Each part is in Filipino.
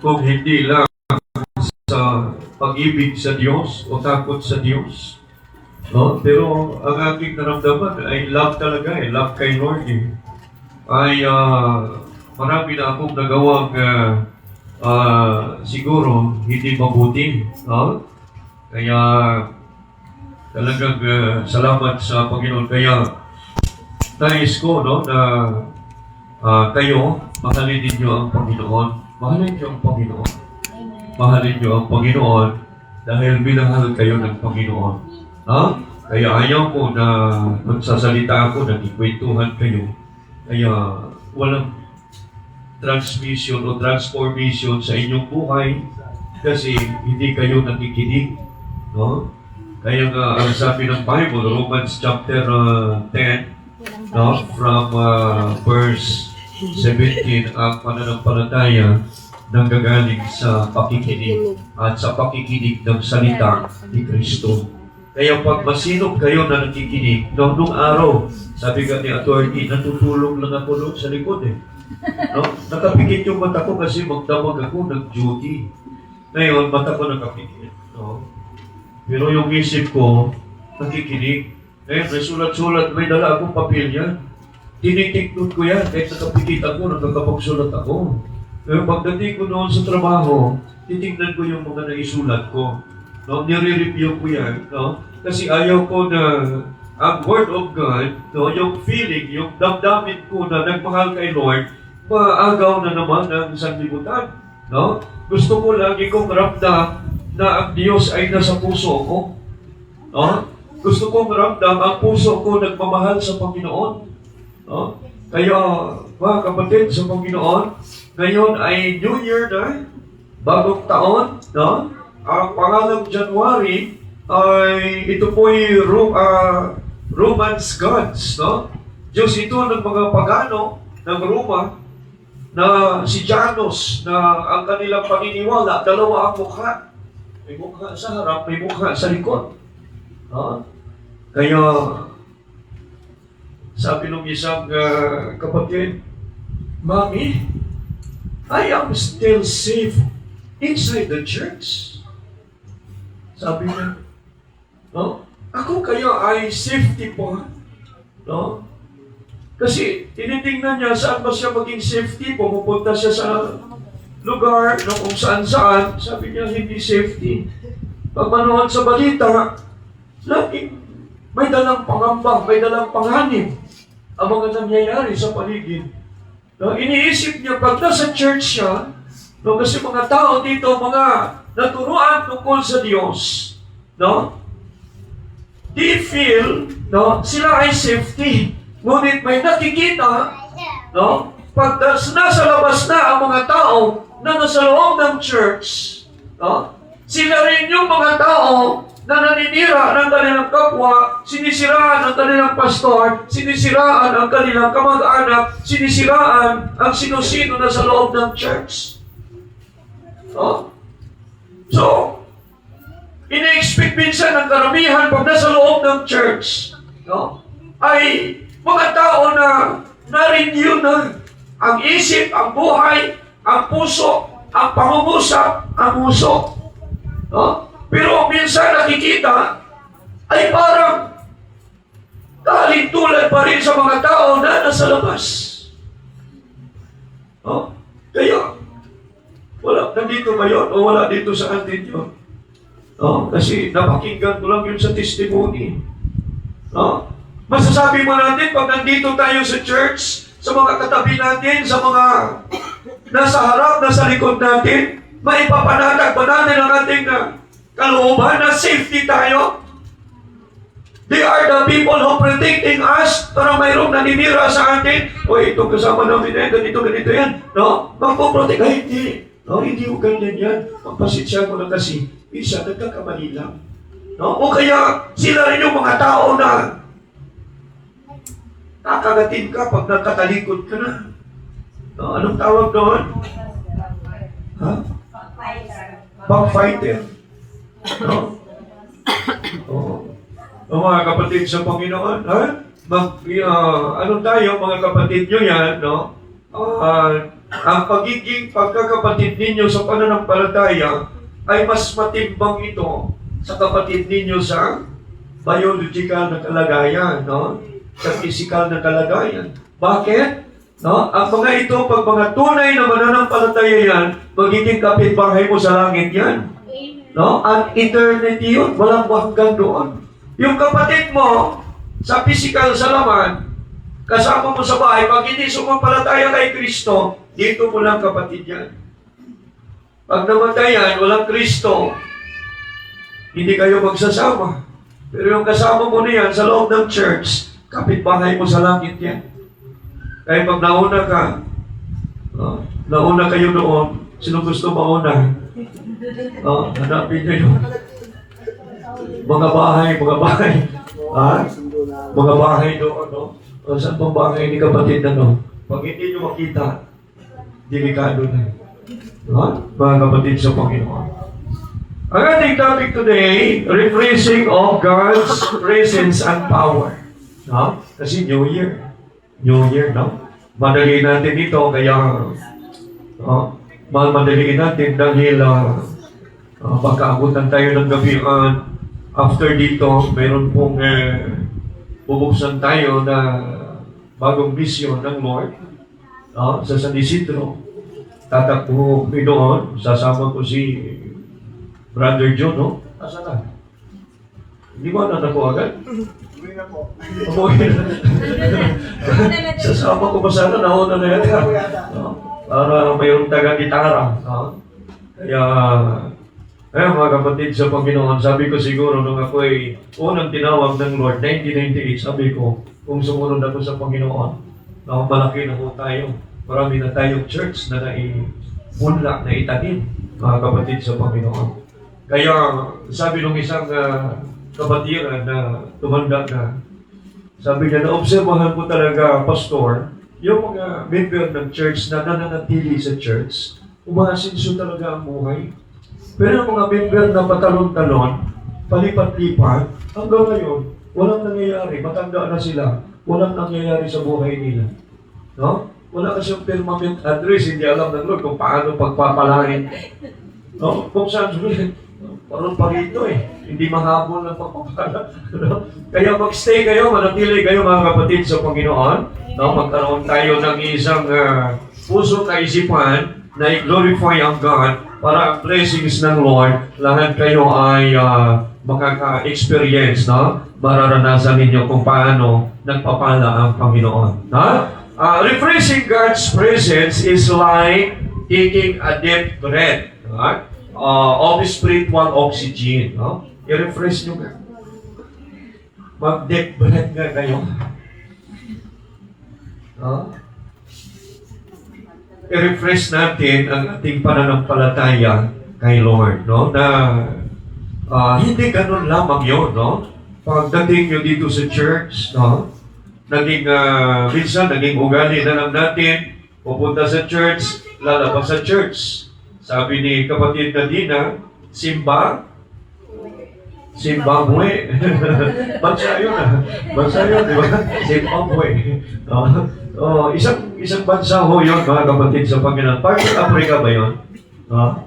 kung hindi lang sa pag-ibig sa Diyos o takot sa Diyos. No? Pero ang aking naramdaman ay love talaga love kay Lord Ay marami na akong nagawang siguro hindi mabuti. No? Kaya talagang salamat sa Panginoon. Kaya nais ko na kayo, mahalin ninyo ang Panginoon. Mahalin niyo ang Panginoon. Mahalin niyo ang Panginoon dahil minahal kayo ng Panginoon. Kaya ayaw ko na magsasalita ako, nagkikwentuhan kayo. Kaya walang transmission o transformation sa inyong buhay kasi hindi kayo nakikinig. No? Kaya nga, ang sabi ng Bible, Romans chapter 10, from verse 17, ang pananampalataya nanggagaling sa pakikinig at sa pakikinig ng salita ni Kristo. Kaya pag masinop kayo na nakikinig, nung araw, sabi ka ni attorney, natutulog lang ako doon sa likod No? Nakapikit yung mata ko kasi magdamag ako ng duty. Ngayon, mata ko nakapikit. No? Pero yung isip ko, nakikinig. Ngayon, may sulat-sulat, may dala akong papel yan. Tinitiknot ko yan, kahit nakapikit ako, nakakapagsulat ako. Pero pagdating ko noon sa trabaho, titignan ko yung mga naisulat ko. No? Nire-review ko yan. No? Kasi ayaw ko na ang Word of God, no? Yung feeling, yung damdamin ko na nagmahal kay Lord, maagaw na naman ng sanlibutan. No? Gusto ko lagi kong ramdam na ang Diyos ay nasa puso ko. No? Gusto kong ramdam ang puso ko nagmamahal sa Panginoon. No? Kaya, mga kapatid sa Panginoon, ngayon ay New Year na, bagong taon, no? Ang pangalang January ay ito po'y Romance gods, no? Diyos ito ng mga pagano ng Roma na si Janus na ang kanilang paniniwala, dalawa ang mukha. May mukha sa harap, may mukha sa likod. No? Kaya sabi ng isang kapatid, Mommy, I am still safe inside the church. Sabi niya, no? Ako kaya ay safety po. No? Kasi tinitingnan niya saan ba siya maging safety. Pumupunta siya sa lugar no, kung saan-saan. Sabi niya hindi safety. Pag manood sa balita, laging may dalang pangamba, may dalang panganib ang mga nangyayari sa paligid. No, iniisip niya, pag nasa church siya, no, kasi mga tao dito, mga naturuan tungkol sa Diyos, no, they feel, no, sila ay safety. Ngunit may nakikita, no, pag nasa labas na ang mga tao na nasa loob ng church, no, sila rin yung mga tao na naninira ng kanilang kapwa, sinisiraan ang kanilang pastor, sinisiraan ang kanilang kamag-anak, sinisiraan ang sino-sino na sa loob ng church. No? So, ina-expect minsan ng karamihan pag nasa loob ng church, no, ay mga tao na na-renew na ang isip, ang buhay, ang puso, ang pangungusap, ang puso. No? Pero minsan nakikita ay parang talintulad pa rin sa mga tao na nasa labas. No? Kaya, wala, nandito ba yun o wala dito sa atin yun? No? Kasi napakinggan ko lang yun sa testimony. No? Masasabi mo natin pag nandito tayo sa church, sa mga katabi natin, sa mga nasa harap, nasa likod natin, maipapanatag ba natin ang ating kalooban na safety tayo? They are the people who protecting us para mayroong naninira sa atin. O ito kasama namin ganito yan. No? Magpoprotect. Ay, hindi. No, hindi ko ganyan yan. Magpasensya ko na kasi isa nagkakamali lang. No? O kaya sila rin yung mga tao na kakagatin ka pag nagkatalikod ka na. No? Anong tawag doon? Ha? Backfighter. No? Oh. O mga kapatid sa Panginoon, ha? Anong tayo, mga kapatid nyo yan, no? ang pagiging pagkakapatid ninyo sa pananampalataya ay mas matimbang ito sa kapatid ninyo sa biological na kalagayan, no? Sa physical na kalagayan. Bakit? No? Ang mga ito, pag mga tunay na mananampalataya yan, magiging kapitbahay mo sa langit yan. No? At eternity yun. Walang hanggang doon. Yung kapatid mo, sa physical sa laman, kasama mo sa bahay, pag hindi sumampalataya kay Kristo, dito mo lang kapatid yan. Pag namatayan, walang Kristo, hindi kayo magsasama. Pero yung kasama mo niyan sa loob ng church, kapitbahay mo sa langit yan. Kaya pag nauna ka, nauna kayo doon, sino gusto mauna? Hanapin nyo yun. Mga bahay. Mga bahay doon, no? Saan pang bahay ni kapatid na, no? Pag hindi nyo makita, delikado na. Mga kapatid sa Panginoon. Ang ating topic today, refreshing of God's presence and power. Kasi New Year. New Year, no? Madaliin natin ito, kaya madaliin natin dahil pagkaabutan tayo ng gabihan. After dito, mayroon pong bubuksan tayo na bagong mission ng Lord sa San Isidro. Tatakbo kami doon, sasama ko si Brother John, no? Asa na? Hindi mo anak ko agad? Uwi na po. Umuwi na. Sasama ko pa sana, nauna na yata. Para mayroong taga-gitara. Kaya, mga kapatid sa Panginoon, sabi ko siguro nung ako ay unang tinawag ng Lord, 1998, sabi ko, kung sumunod ako sa Panginoon, malaki na po tayo. Marami na tayong church na naipunla, na itanim, mga kapatid sa Panginoon. Kaya, sabi nung isang kapatiran na tumanda na, sabi niya, naobserbahan ko talaga, Pastor, yung mga member ng church na nananatili sa church, umasinso talaga ang buhay. Pero ang mga member na patalon-talon, palipat-lipat, hanggang ngayon, walang nangyayari. Matanda na sila. Walang nangyayari sa buhay nila. No? Wala kasi yung permanent address. Hindi alam ng Lord kung paano pagpapalarin. No? Kung saan sulit. Parang pa rito Hindi mahabol ng pagpapala. No? Kaya mag-stay kayo, manatili kayo mga kapatid sa Panginoon. No? Magkaroon tayo ng isang puso kaisipan na i-glorify ang God para ang blessings ng Lord, lahat kayo ay makaka-experience, no? Mararanasan ninyo kung paano nagpapala ang Panginoon. No? Refreshing God's presence is like taking a deep breath, right? Of spiritual oxygen. No? I-refresh nyo nga. Mag-deep breath nga kayo. I-refresh natin ang ating pananampalataya kay Lord, no? Na hindi ganun lamang yun, no? Pagdating nyo dito sa church, no? Minsan, naging ugali na lang natin, pupunta sa church, lalabas sa church. Sabi ni kapatid na Dina, Zimbabwe. Bansa yun di ba? Zimbabwe. Isang bansa ho yun, mga kapatid sa Panginoon. Part of Africa ba yun? No?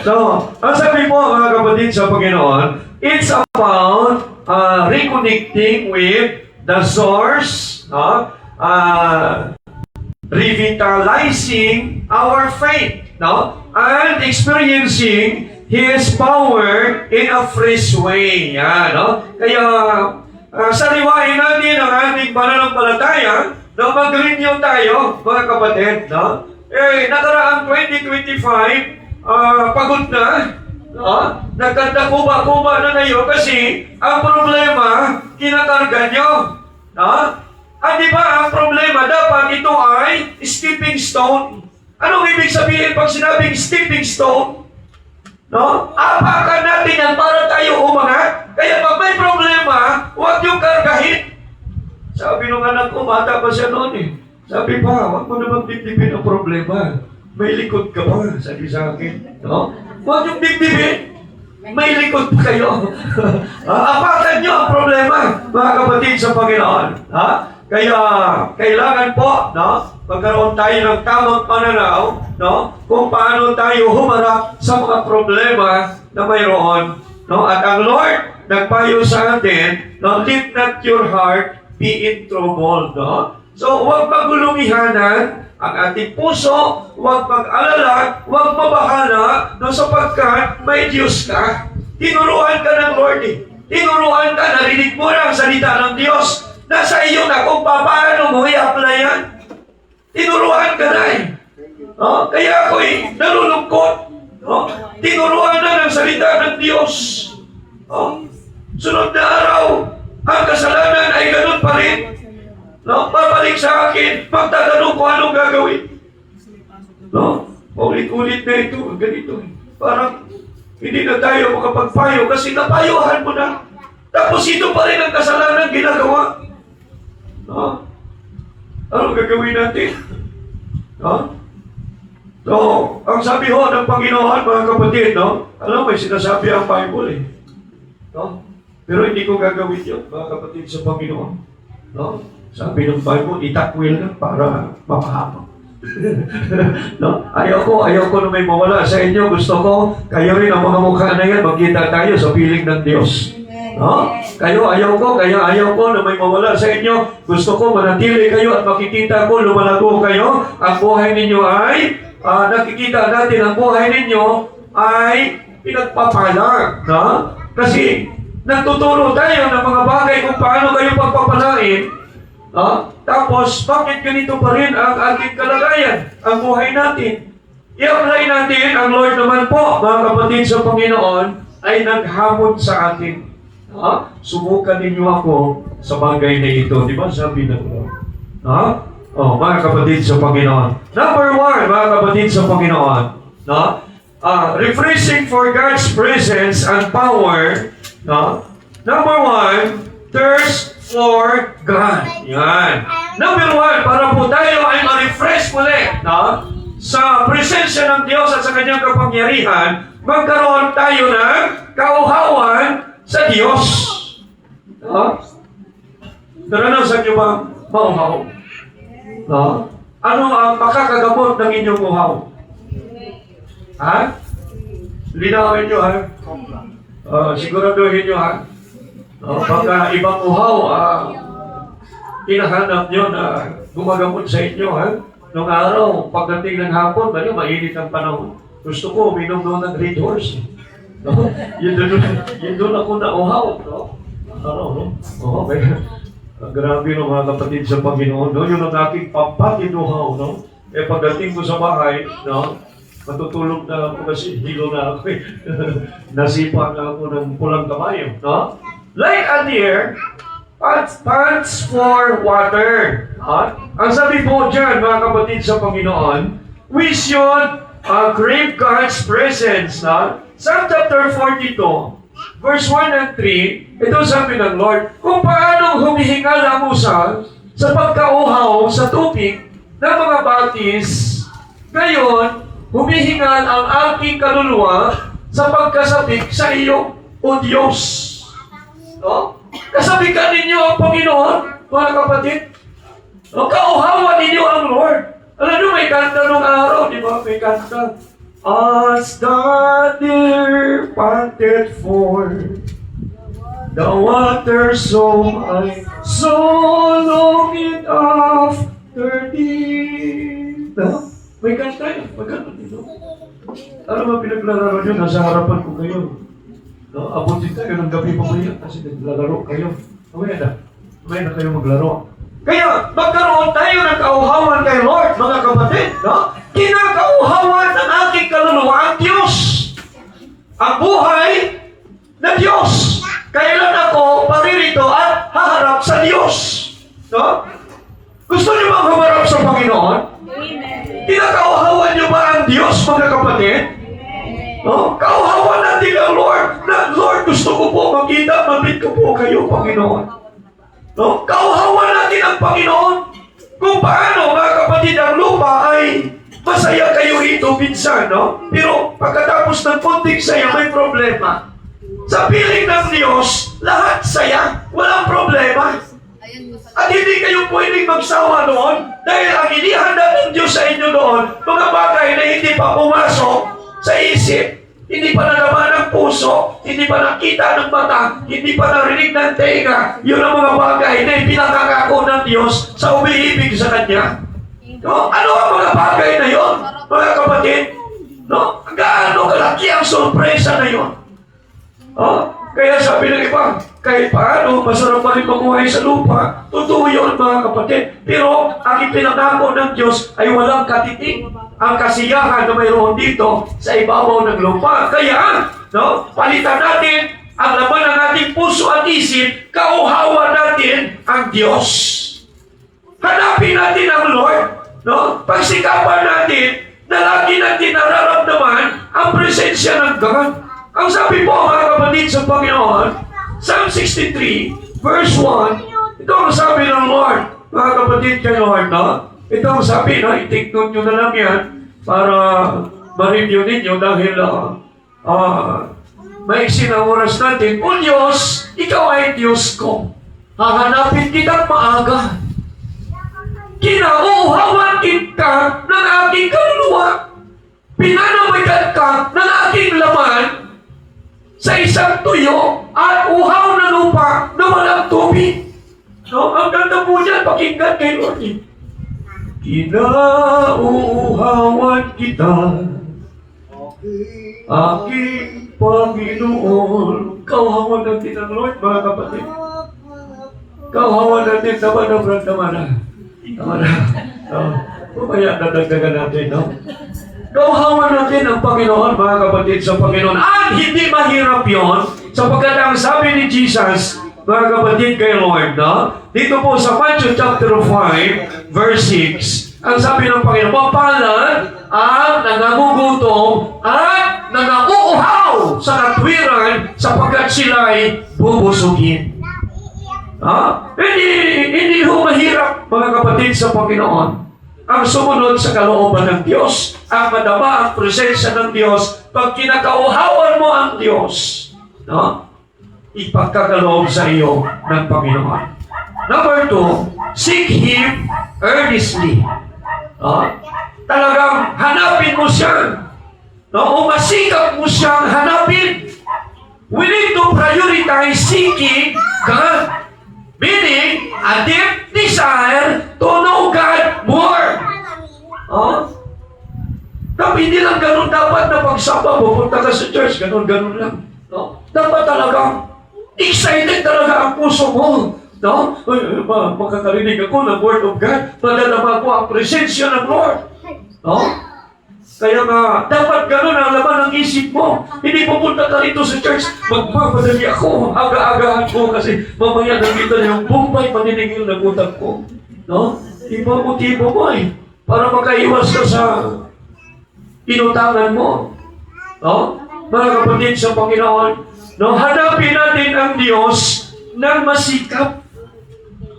So, ang sabi po, mga kapatid sa Panginoon, it's about reconnecting with the source, revitalizing our faith, and experiencing His power in a fresh way. Yan, no? Kaya, sariwain natin ang ating pananampalataya na mag-renew tayo, mga kapatid, no? Nakaraang 2025, pagod na, no? Nagkanda-kuba-kuba na kayo kasi ang problema, kinakarga nyo, no? At di ba, ang problema, dapat ito ay stepping stone. Anong ibig sabihin pag sinabing stepping stone? No? Apakan natin yan para tayo umangat. Kaya pag may problema, huwag yung kargahin. Sabi nung anak ko, bata pa siya noon Sabi pa, huwag mo naman dibdibin ang problema. May likod ka ba? Sabi sa akin. No? Huwag yung dibdibin. May likod pa kayo. Apakan nyo ang problema, mga kapatid sa Panginoon. Kaya, kailangan po, no? magkaroon tayo ng tamang pananaw, no? Kung paano tayo humarap sa mga problema na mayroon, no? At ang Lord nagpayo sa atin, no? Let not your heart be in trouble, no? So, huwag magulumihanan ang ating puso, huwag mag-alala, huwag mabahala, no? Sapagkat may Diyos ka. Tinuruan ka ng Lord, eh. Tinuruan ka, narinig mo na ang salita ng Diyos. Nasa iyo na kung paano mo i-apply yan. Tinuruan ka na eh. No? Kaya ako'y nalulungkot. No? Tinuruan na ng salita ng Diyos. No? Sunod na araw, ang kasalanan ay ganun pa rin. No? Babalik sa akin, magtatanong kung anong gagawin. No? Ulit-ulit na ito, ganito. Parang hindi na tayo makapagpayo kasi napayuhan mo na. Tapos ito pa rin ang kasalanan ginagawa. No? Ano gagawin natin? No? So, ang sabi ho ng Panginoon, mga kapatid, no? Alam mo, may sinasabi ang Bible eh. No? Pero hindi ko gagawin yun, mga kapatid, sa Panginoon. No? Sabi ng Bible, itakwil lang para mapahama. No? Ayaw ko na may mawala sa inyo. Gusto ko, kayo rin ang mga mukha na yan, magkita tayo sa piling ng Diyos. No? Ayaw ko na may mawala sa inyo. Gusto ko manatili kayo at makikita ko, lumalago kayo. Ang buhay ninyo ay, nakikita natin ang buhay ninyo ay pinagpapala. No? Kasi, nagtuturo tayo ng mga bagay kung paano kayo pagpapalain. Tapos, bakit ganito pa rin ang ating kalagayan, ang buhay natin? I-apply natin, ang Lord naman po, mga kapatid sa Panginoon, ay naghamon sa atin. Subukan ninyo ako sa bagay na ito. Di ba sabi ng Lord? Mga kapatid sa Panginoon. Number 1, mga kapatid sa Panginoon. Refreshing for God's presence and power. Number 1, thirst for God. Yan. Number 1, para po tayo ay ma-refresh muli, sa presensya ng Diyos at sa kanyang kapangyarihan, magkaroon tayo ng kauhawan sa Diyos. Naranasan niyo ba mauhaw? Ano ang makakagamot ng inyong uhaw? Linawin niyo, siguraduhin niyo, baka ibang uhaw, hinahanap nyo na gumagamot sa inyo, Nung araw, pagdating ng hapon, mainit ang panahon. Gusto ko, uminom doon ng Red Horse. No? Yun doon ako nauhaw. No? Grabe no, mga kapatid sa Panginoon. No? Yun ang aking pampakinuhaw. No? Pagdating ko sa bahay, no? Matutulog na ako kasi hilo na ako. Nasipa na ako ng pulang kabayo. No? Like a deer, pants for water. Ang sabi po dyan, mga kapatid sa Panginoon, we should crave God's presence. Psalm chapter 42, verse 1 and 3, ito sabi ng Lord, kung paano humihingal ang Musa sa pagkauhaw sa tubig ng mga batis, ngayon, humihingal ang aking kaluluwa sa pagkasabik sa iyo, O Diyos. Kasabikan ninyo ang Panginoon, mga kapatid. Kauhawan ninyo ang Lord. Alam nyo, may kanta nung araw, di ba? May kanta. As the deer panted for the water, so I so longing after thee. May kanta yun. Magkano dito? Ano ba pinaglalaro nyo? Nasa harapan ko kayo. Abutin tayo ng gabi pa kayo kasi naglalaro kayo. Mamaya na kayo maglaro. Kaya magkaroon tayo ng kauhawan kay Lord, mga kapatid. Kinakauhawan ng aking kaluluwa ang Diyos. Ang buhay na Diyos. Kailan ako paririto at haharap sa Diyos. Gusto niyo bang humarap sa Panginoon? Kinakauhawan niyo ba ang Diyos, mga kapatid? Kauhawan natin ang Lord. Lord, gusto ko po makita, mabit ko po kayo, Panginoon. Kauhawan natin ang Panginoon. Kung paano, mga kapatid, ang lupa ay masaya kayo rito minsan, Pero pagkatapos ng konting saya, may problema. Sa piling ng Diyos, lahat saya, walang problema. At hindi kayo pwedeng magsawa doon dahil ang inihanda ng Diyos sa inyo doon, mga bagay na hindi pa pumasok sa isip, hindi pa nalaman ng puso, hindi pa nakita ng mata, hindi pa narinig ng tenga, yun ang mga bagay na ipinangako ng Diyos sa umiibig sa Kanya. No? Ano ang mga bagay na yun, mga kapatid? No? Gaano kalaki ang sorpresa na yun? Oh, kaya sabi ng iba, kahit paano, masarap pa rin mamuhay sa lupa. Totoo yun, mga kapatid. Pero ang ipinangako ng Diyos ay walang katiting. Ang kasiyahan na mayroon dito sa ibabaw ng lupa. Kaya, no, palitan natin ang laman ng ating puso at isip, kauhawan natin ang Diyos. Hanapin natin ang Lord. No? Pagsikapan natin na lagi natin nararamdaman ang presensya ng God. Ang sabi po, mga kapatid, sa Panginoon, Psalm 63, verse 1, ito ang sabi ng Lord, mga kapatid kay Lord, no? Ito ang sabi, no? I-take note nyo na lang yan para ma-review ninyo dahil maiksi na oras natin. O Diyos, Ikaw ay Diyos ko. Hahanapin kitang maaga. Kinauuhawan kita ng aking kaluluwa. Pinanamayan ka ng aking laman sa isang tuyo at uhaw na lupa na walang tubig. No? Ang ganda po niyan, pakinggan kay Lord. Kinauuhawan kita, aking Panginoon. Kauhawan natin ang Lord, mga kapatid. Kauhawan natin, tama na. Mamaya nadagdagan natin, no? Kauhawan natin ang Panginoon, mga kapatid, sa Panginoon. At hindi mahirap yun, sapagkat ang sabi ni Jesus, mga kapatid kay Lord, no? Dito po sa Matthew chapter 5, verse 6, ang sabi ng Panginoon, mapalad ang nangangugutom at nangauuhaw sa katwiran sapagkat sila'y bubusugin. Hindi ho mahirap, mga kapatid, sa Panginoon ang sumunod sa kalooban ng Diyos, ang madama ang presensya ng Diyos. Pag kinakauhawan mo ang Diyos, no? Ipagkakaloob sa iyo ng Panginoon. Number 2, seek Him earnestly. Talagang hanapin mo siya. No? O masikap mo siyang hanapin. We need to prioritize seeking God. Meaning, a deep desire to know God more. Tapi hindi lang ganun dapat na pagsama mo, punta ka sa church, ganun lang. No? Dapat talaga, excited talaga ang puso mo. No? Makakarinig ako ng Word of God, madadama ko ang presensya ng Lord. No? Kaya nga, dapat ganun ang laman ng isip mo. Hindi pupunta ka rito sa church, magpapadali ako, aga-agahan ko kasi mamaya nandito na yung bumbay paninigil na utak ko. No? Iba motibo mo para makaiwas ka sa inutangan mo. No? Mga kapatid sa Panginoon, no? Hanapin natin ang Diyos ng masikap.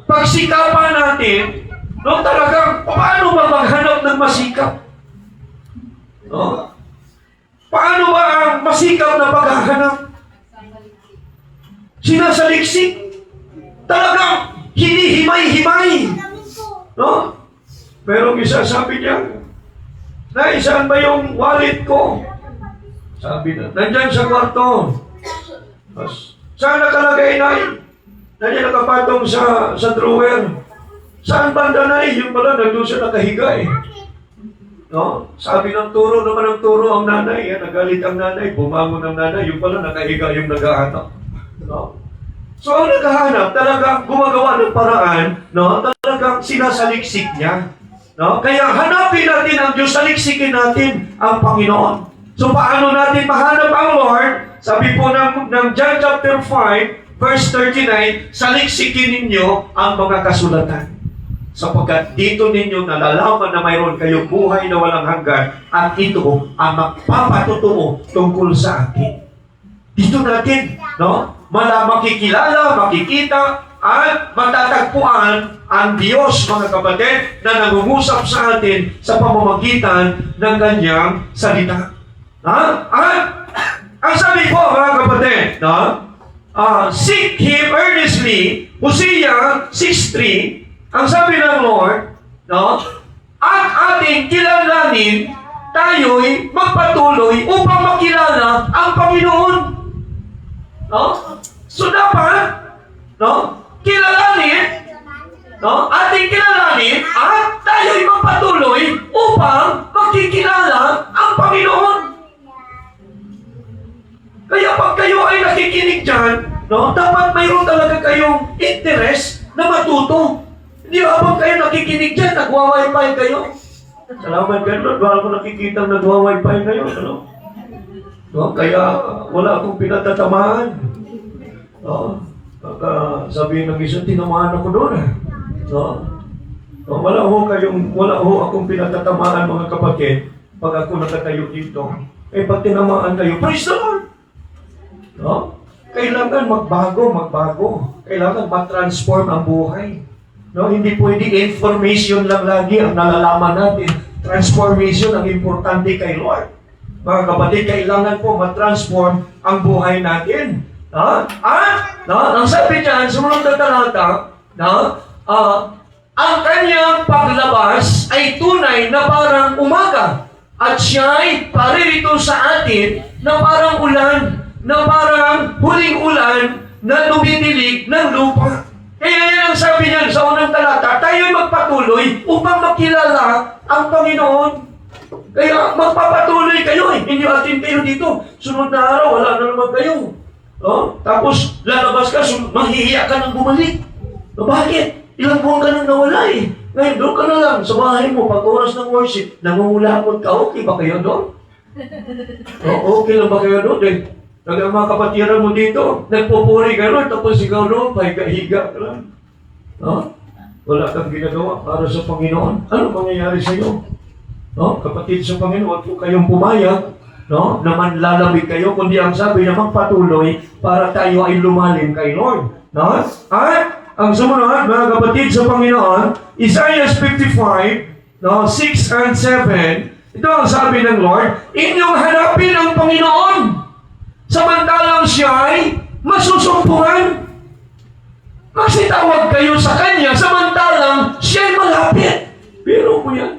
Pagsikapan natin, no? Talagang, paano ba maghanap ng masikap? No? Paano ba ang masikap na paghahanap? Sinasaliksik. Talagang hinihimay-himay. No? Pero isa sabi niya, saan ba yung wallet ko? Sabi na, nandyan sa kwarto. Saan nakalagay, Nay? Nandiyan nakapatong sa drawer. Saan banda, Nay? Yung pala, nandun siya nakahiga No? Sabi ng turo naman ng turo ang nanay, nagalit ang nanay, bumangon ang nanay, yung pala nakahiga yung naghahanap. No? So ang naghahanap, talagang gumagawa ng paraan, no? Talagang sinasaliksik niya. No? Kaya hanapin natin ang Diyos, saliksikin natin ang Panginoon. So paano natin mahanap ang Lord? Sabi po ng John chapter 5, verse 39, saliksikin ninyo ang mga kasulatan. Sapagkat dito ninyo nalalaman na mayroon kayong buhay na walang hanggan at ito ang magpapatutuo tungkol sa akin. Dito natin, no? Makikilala, makikita, at matatagpuan ang Diyos, mga kapatid, na nangungusap sa atin sa pamamagitan ng Kanyang salita. At ang sabi po, mga kapatid, no? seek Him earnestly, Hosea 6:3, ang sabi ng Lord, no? At ating kilalanin, tayo'y magpatuloy upang makilala ang Panginoon. No? So dapat, no? Kilalanin, no? Ating kilalanin at tayo'y magpatuloy upang makikilala ang Panginoon. Kaya pag kayo ay nakikinig dyan, no? Dapat mayroon talaga kayong interest na matuto. Hindi habang kayo nakikinig dyan, nagwa-wifi kayo. Salamat kayo, Lord. Wala ko nakikita nagwa-wifi kayo. Ano? No? Kaya wala akong pinatatamaan. No? Sabihin ng isa, tinamaan ako doon. No? No? Wala ho akong pinatatamaan, mga kapatid, pag ako nakatayo dito. Eh, pag tinamaan kayo, praise the Lord! No? Kailangan magbago. Kailangan ma-transform ang buhay. No, hindi pwede information lang lagi ang nalalaman natin. Transformation ang importante kay Lord. Mga kapatid, kailangan po ma-transform ang buhay natin. Ang sabi diyan, sumunod na talata, ang kanyang paglabas ay tunay na parang umaga, at siya'y paririto sa atin na parang ulan, na parang huling ulan na dumidilig ng lupa. Kaya yan ang sabi niyan sa unang talata, tayo'y magpatuloy upang makilala ang Panginoon. Kaya magpapatuloy kayo eh. Hindi atin kayo dito. Sunod na araw, wala na naman kayo. No? Tapos lalabas ka, manghihiya ka ng bumalik. No, bakit? Ilang buwan ka nang nawala eh. Ngayon, doon ka na lang sa bahay mo, pag oras ng worship, nangungulapot ka, okay ba kayo doon? No, okay lang ba kayo doon eh? Ang mga kapatiran mo dito, nagpupuri ka ron, tapos ikaw doon, higa ka lang. No? Wala kang ginagawa para sa Panginoon. Ano mangyayari sa iyo? No? Kapatid sa Panginoon, huwag po kayong pumayag, no? Na manlalamig kayo, kundi ang sabi na magpatuloy para tayo ay lumalim kay Lord. No? At ang sumunod, mga kapatid sa Panginoon, Isaiah 55, no? 6 and 7, ito ang sabi ng Lord, inyong hanapin ang Panginoon, samantalang siya'y masusumpungan. Magsitawag kayo sa Kanya, samantalang siya'y malapit. Pero po yan.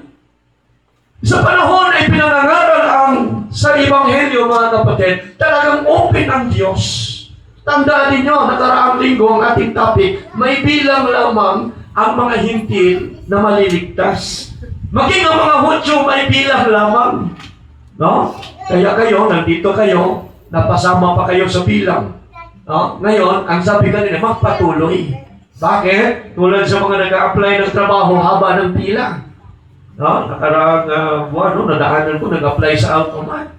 Sa panahon ay pinangangaral ang sa Ebanghelyo, mga kapatid, talagang open ang Diyos. Tandaan ninyo, nakaraang linggo ang ating topic, may bilang lamang ang mga hintil na maliligtas. Maging ang mga Hudyo may bilang lamang. No? Kaya kayo, nandito kayo, napasama pa kayo sa bilang. No? Ngayon, ang sabi kanina, magpatuloy. Bakit? Tulad sa mga nag-a-apply ng trabaho, haba ng pila. No? Nakaraang buwan, nadaanan ko, nag-apply sa Automat.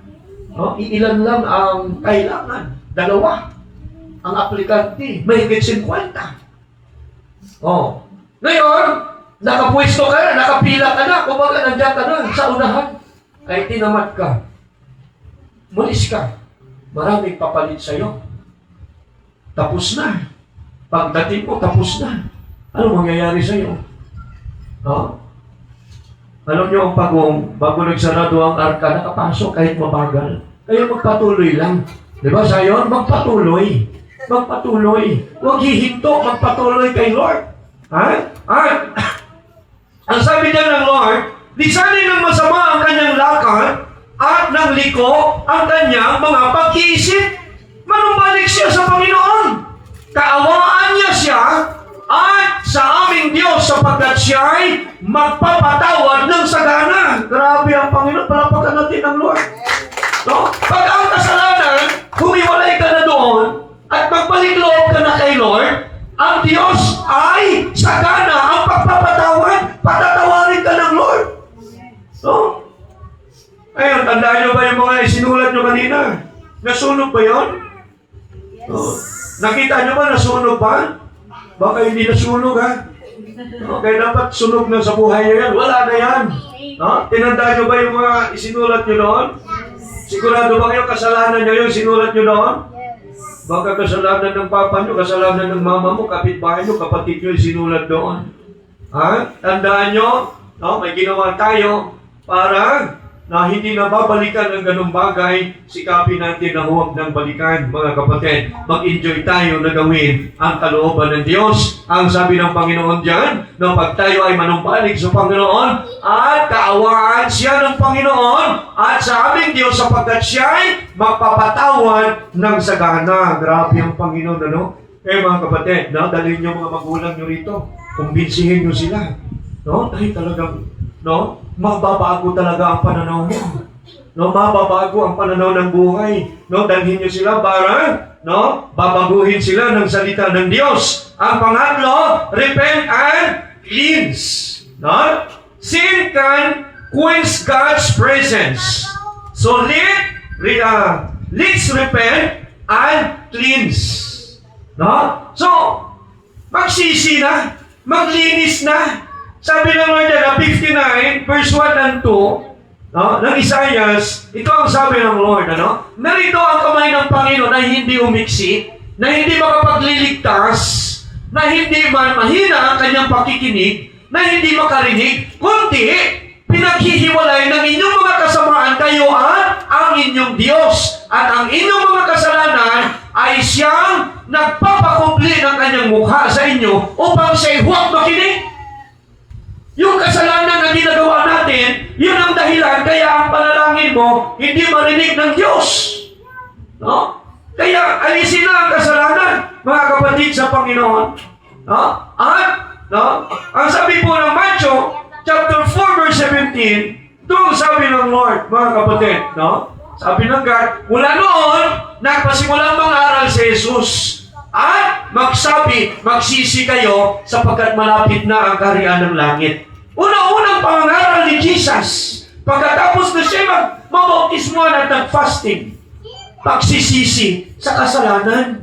No? Ilan lang ang kailangan? 2. Ang aplikante, may higit 50. Oh. Ngayon, nakapwesto ka na, nakapila ka na, kumbaga nandiyan ka na sa unahan. Ay tinamat ka. Mulis ka. Maraming papalit sa'yo. Tapos na. Pagdating mo, tapos na. Ano mangyayari sa'yo? No? Alam niyo ang pagong, bago nagsarado ang arka, nakapasok kahit mabagal. Kaya magpatuloy lang. Di ba sayon? Magpatuloy. Magpatuloy. Huwag hihinto, magpatuloy kay Lord. Ha? Ang sabi niya ng Lord, lisanin ng masama ang kanyang lakad at ng liko ang kanyang mga pag-iisip. Manumbalik siya sa Panginoon. Kaawaan niya siya at sa aming Diyos sapagkat siya'y magpapatawad ng sagana. Grabe ang Panginoon. Palapakan natin ang Lord. No? Pag ang kasalanan, humiwalay ka na doon at magbalik loob ka na kay Lord, ang Diyos ay sagana ang pagpapatawad. Patatawarin ka ng Lord. No? Ayun, tandaan nyo ba yung mga isinulat nyo kanina? Nasunog ba yun? No? Nakita nyo ba nasunog ba? Baka hindi nasunog ha? No? Kaya dapat sunog na sa buhay nyo yan. Wala na yan. No? Tinandaan nyo ba yung mga isinulat nyo noon? Sigurado ba kayo kasalanan nyo yung sinulat nyo noon? Baka kasalanan ng papa nyo, kasalanan ng mama mo, kapitbahay nyo, kapatid nyo yung sinulat doon. Ha? Tandaan nyo, no? May ginawa tayo para na hindi na babalikan ng ganung bagay, sikapin natin na huwag nang balikan, mga kapatid. Mag-enjoy tayo na gawin ang kalooban ng Diyos. Ang sabi ng Panginoon diyan, na pag tayo ay manumbalik sa Panginoon at kaawaan siya ng Panginoon at sa aming Diyos sapagkat siya ay magpapatawad ng sagana. Grabe ang Panginoon, ano? Mga kapatid, dalhin niyo mga magulang niyo rito. Kumbinsihin niyo sila. No? Dahil talagang, no? Mababago talaga ang pananaw mo. No, mababago ang pananaw ng buhay. No, dalhin niyo sila para, no, babaguhin sila ng salita ng Diyos. Ang pangatlo, repent and cleanse. No? Sin can quench God's presence. So let's repent and cleanse. No? So, magsisi na, maglinis na. Sabi ng Lord na 59, verse 1 and 2, ng Isaias, ito ang sabi ng Lord, narito ang kamay ng Panginoon na hindi umiksi, na hindi makapagliligtas, na hindi mahina ang kanyang pakikinig, na hindi makarinig, kundi pinaghihiwalay ng inyong mga kasamaan kayo at ang inyong Diyos. At ang inyong mga kasalanan ay siyang nagpapakumpli ng kanyang mukha sa inyo upang siya'y huwag makinig. Yung kasalanan na ginagawa natin, yun ang dahilan kaya ang panalangin mo hindi marinig ng Diyos. No? Kaya alisin na ang kasalanan, mga kapatid sa Panginoon. No? At, no? Ang sabi po ng Matthew, chapter 4, verse 17, ito ang sabi ng Lord, mga kapatid. No? Sabi ng God, mula noon, nagpasimulang mangaral si Jesus. At magsabi, magsisi kayo sapagkat malapit na ang kaharian ng langit. Una-unang pangaral ni Jesus, pagkatapos na siya magbautismuhan at nag-fasting, pagsisisi sa kasalanan.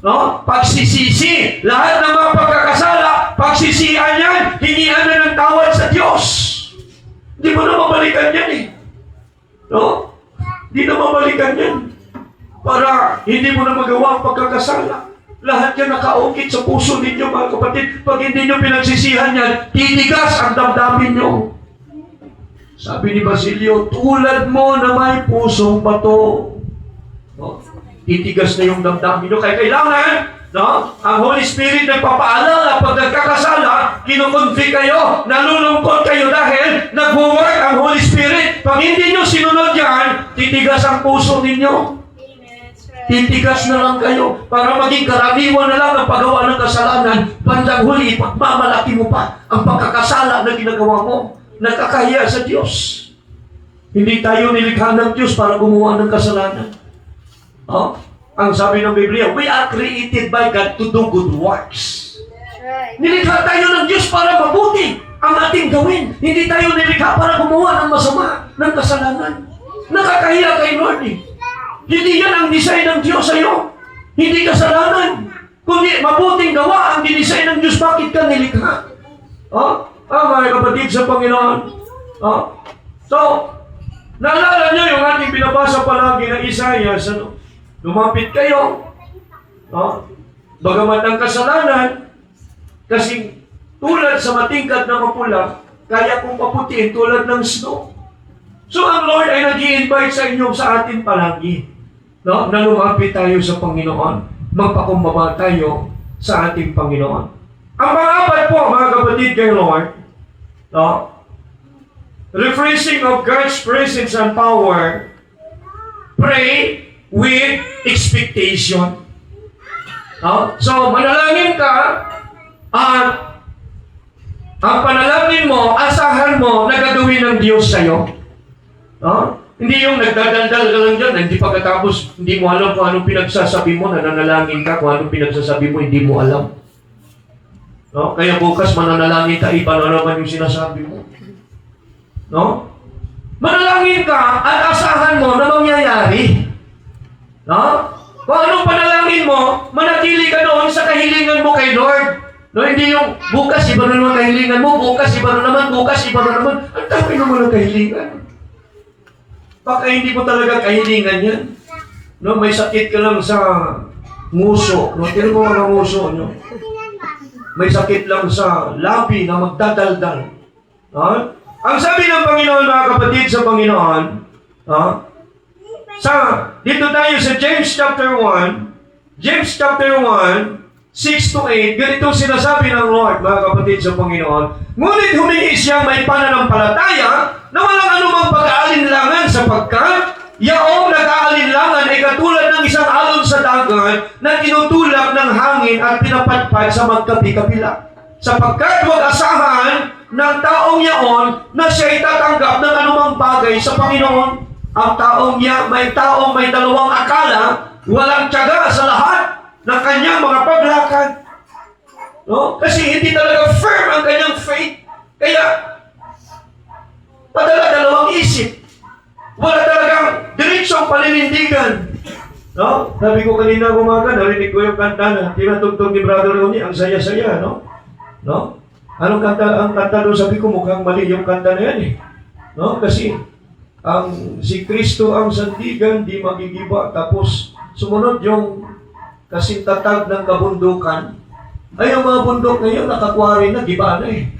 No? Pagsisisi, lahat ng mga pagkakasala, pagsisihan yan, hingian na ng tawad sa Diyos. Hindi mo na mabalikan yan eh. No? Hindi na mabalikan yan. Para hindi mo na magawa ang pagkakasala. Lahat yan nakaukit sa puso ninyo, mga kapatid. Pag hindi nyo pinagsisihan yan, titigas ang damdamin nyo. Sabi ni Basilio, tulad mo na may pusong bato. No? Titigas na yung damdamin nyo. Kaya kailangan, no? Ang Holy Spirit nagpapaalala pag nagkakasala, kinukonflict kayo, nalulungkot kayo dahil nag-work ang Holy Spirit. Pag hindi nyo sinunod yan, titigas ang puso ninyo. Titigas na lang kayo para maging karaniwan na lang ang paggawa ng kasalanan. Bandang huli, pagmamalaki mo pa ang pagkakasala na ginagawa mo. Nakakahiya sa Diyos. Hindi tayo nilikha ng Diyos para gumawa ng kasalanan. Oh? Ang sabi ng Biblia, we are created by God to do good works. Nilikha tayo ng Diyos para mabuti ang ating gawin. Hindi tayo nilikha para gumawa ng masama, ng kasalanan. Nakakahiya kay Lord eh. Hindi yan ang design ng Diyos sa'yo. Hindi kasalanan. Kundi mabuting gawa ang dinesign ng Diyos. Bakit ka nilikha? Mga kapatid sa Panginoon. So, naalala nyo yung ating binabasa palagi ng Isaias. Lumapit kayo. Bagamat ang kasalanan, kasing tulad sa matingkad na mapula, kaya kong paputiin tulad ng snow. So, ang Lord ay nag-i-invite sa inyo sa atin palagi. No? Na lumapit tayo sa Panginoon. Magpakumbaba tayo sa ating Panginoon. Ang pang-apat po, mga kapatid kay Lord, no? Refreshing of God's presence and power, pray with expectation. No? So, manalangin ka, at ang panalangin mo, asahan mo na gagawin ng Diyos sa'yo. No? Hindi yung nagdadaldal ka lang dyan, hindi pagkatapos, hindi mo alam kung anong pinagsasabi mo, nananalangin ka, kung anong pinagsasabi mo, hindi mo alam. No? Kaya bukas mananalangin ka, iba na naman yung sinasabi mo. No? Manalangin ka at asahan mo na mangyayari. No? Kung anong panalangin mo, manatili ka doon sa kahilingan mo kay Lord. No, hindi yung bukas, iba na naman kahilingan mo, bukas, iba na naman, bukas, iba na naman. Ang dami naman ang kahilingan. Baka hindi mo talaga kahilingan yan. No, may sakit ka lang sa nguso. No, tino mo mga nguso nyo. May sakit lang sa labi na magdadaldal. No? ang sabi ng Panginoon, mga kapatid, sa Panginoon, dito tayo sa James chapter 1, 6 to 8, ganito sinasabi ng Lord, mga kapatid, sa Panginoon. Ngunit humingi siya may pananampalataya na walang anumang pag-aalinlangan sapagkat yaong nag-aalinlangan ay katulad ng isang alon sa dagat na tinutulak ng hangin at pinapatpad sa magkabi-kabila. Sapagkat huwag asahan ng taong yaon na siya'y tatanggap ng anumang bagay sa Panginoon. Ang taong may dalawang akala, walang tiyaga sa lahat ng kanyang mga paglakad. No? Kasi hindi talaga firm ang kanyang faith. Kaya, padala-dalawang isip. Wala talagang diretsong paninindigan. No? Sabi ko kanina umaga, narinig ko yung kanta na tinatugtog ni Brother Ronnie, ang saya-saya, no? No? Anong kanta? Ang kanta doon, sabi ko mukhang mali yung kanta na yan eh. No? Kasi, si Kristo ang sandigan, di magigiba. Tapos, sumunod yung kasintatag ng kabundukan. Ay, yung mga bundok ngayon, nakakwari na, giba na eh.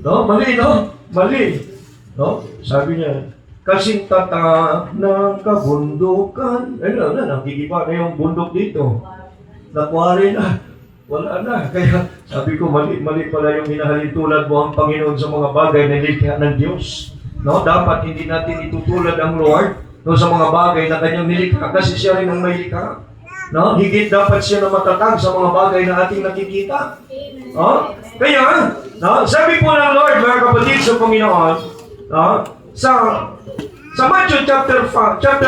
No? Mali, no? Mali. No? Sabi niya, kasintatag ng kabundukan. Ay, nakikiba na yung bundok dito. Nakwari na. Wala na. Kaya sabi ko, mali pala yung hinahalintulad mo ang Panginoon sa mga bagay na nilikha ng Diyos. No? Dapat hindi natin itutulad ang Lord sa mga bagay na kanyang nilikha kasi siya rin ang may likha. No? Higit dapat siya na matatag sa mga bagay na ating nakikita. No? Kaya, no? Sabi po ng Lord, mga kapatid sa Panginoon, no? Sa Matthew chapter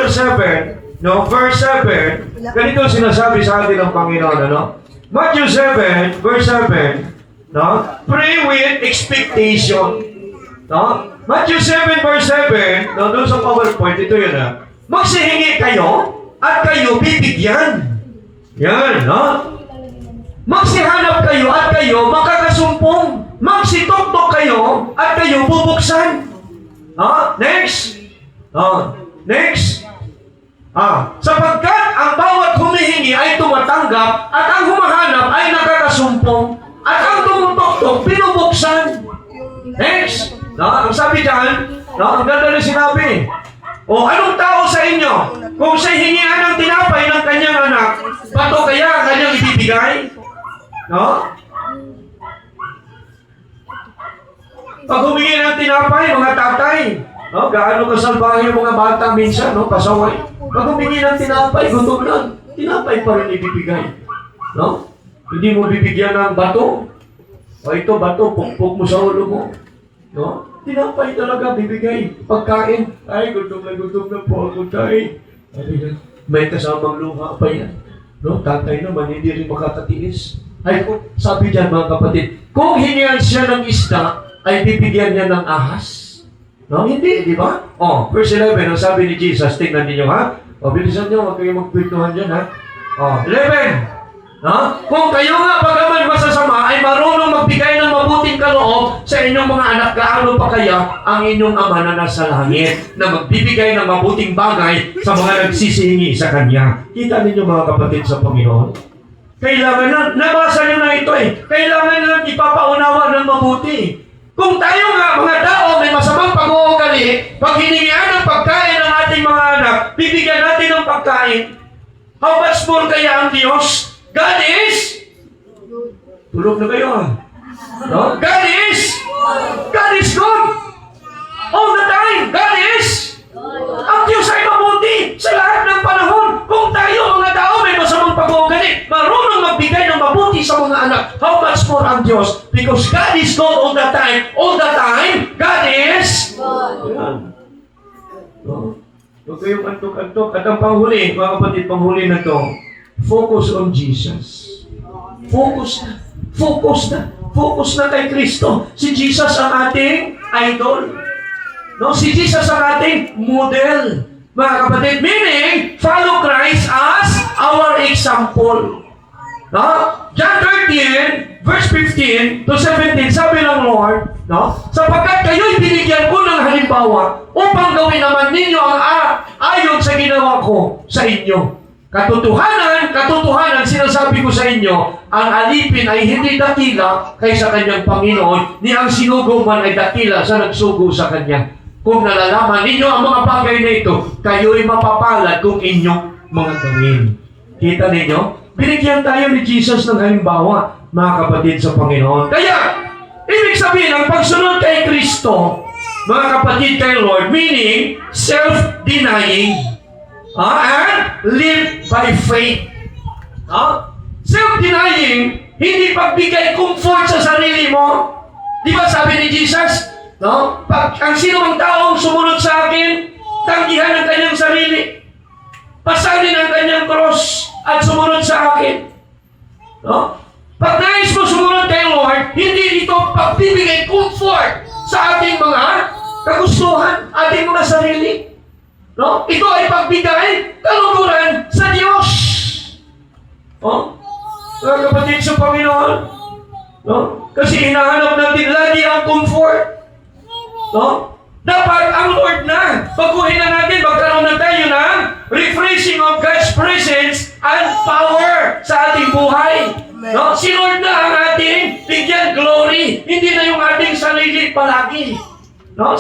7, no, verse 7, ganito sinasabi sa atin ng Panginoon, ano? Matthew 7, verse 7, no? Pray with expectation. No? Matthew 7, verse 7, no, doon sa PowerPoint, ito yun, ha? Magsihingi kayo, at kayo bibigyan. Yan, no? Magsihanap kayo, at kayo makakasumpong. Magsitoktok kayo, at kayo bubuksan. Next. Next. Sapagkat ang bawat humihingi ay tumatanggap at ang humahanap ay nakakasumpong at ang tumutoktok pinubuksan. Next. Ang sabi dyan, ang ganda na sinabi. Anong tao sa inyo? Kung siya hingihan ng tinapay ng kanyang anak, bato kaya ang kanyang ibibigay? No? Pag humingi ng tinapay, mga tatay, no? Gaano kasalbahe yung mga bata minsan, no? Pasaway. Pag humingi ng tinapay, gutom lang. Tinapay pa rin ibibigay. No? Hindi mo bibigyan ng bato. Ito bato, pukpuk mo sa ulo mo. No? Tinapay talaga bibigay. Pagkain. Ay, gutom na po ako, tay. May kasamang luha pa yan. No? Tatay naman, hindi rin makakatiis. Ay, sabi dyan mga kapatid, kung hingihan siya ng isda, ay bibigyan niya ng ahas. No, hindi, di ba? Verse 11, ang sabi ni Jesus, tingnan ninyo, ha? Bilisan nyo, huwag kayo magpituhan dyan, ha? 11, no? Kung kayo nga bagaman masasama, ay marunong magbigay ng mabuting kaloob sa inyong mga anak, gaano pa kaya ang inyong Ama na nasa langit na magbibigay ng mabuting bagay sa mga nagsisihingi sa Kanya. Kita ninyo mga kapatid sa Panginoon? Kailangan na, nabasa nyo na ito eh, kailangan na ipapaunawa ng mabuti. Kung tayo nga, mga tao, may masamang pag-uugali, pag hiningihan ng pagkain ng ating mga anak, bibigyan natin ng pagkain. How much more kaya ang Diyos? God is? Tulog na kayo, ha? No? God is good. All the time, God is? Ang Diyos ay mabuti sa lahat ng panahon. Kung tayo, mga tao, may masamang pag-uugali, marunong magbigay ng mabuti sa mga anak, how much more ang Diyos? Because God is God all the time. All the time, God is God. Yan. No? Huwag kayong antok-antok. At ang panghuli, mga kapatid, panghuli na to, focus on Jesus. Focus na. Focus na. Focus na kay Kristo. Si Jesus ang ating idol. No? Si Jesus ang ating model. Mga kapatid, meaning, follow Christ as our example. No? John 13, verse 15 to 17, sabi ng Lord, no? Sapagkat kayo'y binigyan ko ng halimbawa upang gawin naman ninyo ang ayon sa ginawa ko sa inyo. Katotohanan, Kailangan, katotohanan, sinasabi ko sa inyo, ang alipin ay hindi dakila kaysa kanyang Panginoon, ni ang sinugo man ay dakila sa nagsugo sa kanya. Kung nalalaman ninyo ang mga bagay na ito, kayo'y mapapalad kung inyong mga gawin. Kita ninyo? Binigyan tayo ni Jesus ng halimbawa, mga kapatid sa Panginoon. Kaya, ibig sabihin, ang pagsunod kay Kristo, mga kapatid kay Lord, meaning self-denying, and live by faith. Self-denying, hindi pagbigay comfort sa sarili mo. Di ba sabi ni Jesus? Pag ang sino mang taong sumunod sa akin, tanggihan ang kanyang sarili. Pasanin ang kanyang cross at sumunod sa akin. Pag nais mo sumunod kay Lord, hindi ito pagbibigay comfort sa ating mga kagustuhan, ating mga sarili. Ito ay pagbigay kaluguran sa Diyos. Mga kapatid sa Panginoon, kasi hinahanap natin lagi ang comfort. Dapat ang Lord na. Baguhin na natin, magkaroon na tayo ng refreshing of God's presence and power sa ating buhay. Si Lord na ang ating bigyan glory, hindi na yung ating sarili palagi.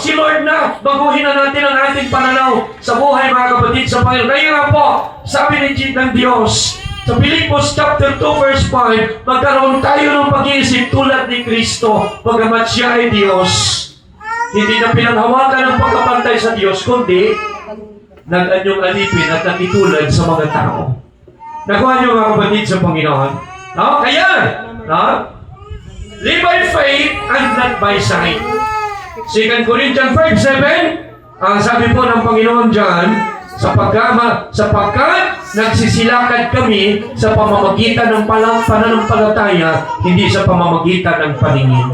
Si Lord na, baguhin na natin ang ating pananaw sa buhay, mga kapatid sa Panginoon. Kaya nga po, sabi ng Diyos, sa Pilipos chapter 2 verse 5, magkaroon tayo ng pag-iisip tulad ni Kristo, bagamat siya ay Diyos. Hindi na pinanghawakan ng pagkapantay sa Diyos, kundi nag-anyong alipin at nakitulad sa mga tao. Nakuha niyo, mga kapatid sa Panginoon? Kaya, live by faith and not by sight. 2 Corinthians 5:7, ang sabi po ng Panginoon dyan, sapagkat nagsisilakad kami sa pamamagitan ng pananampalataya, hindi sa pamamagitan ng paningin.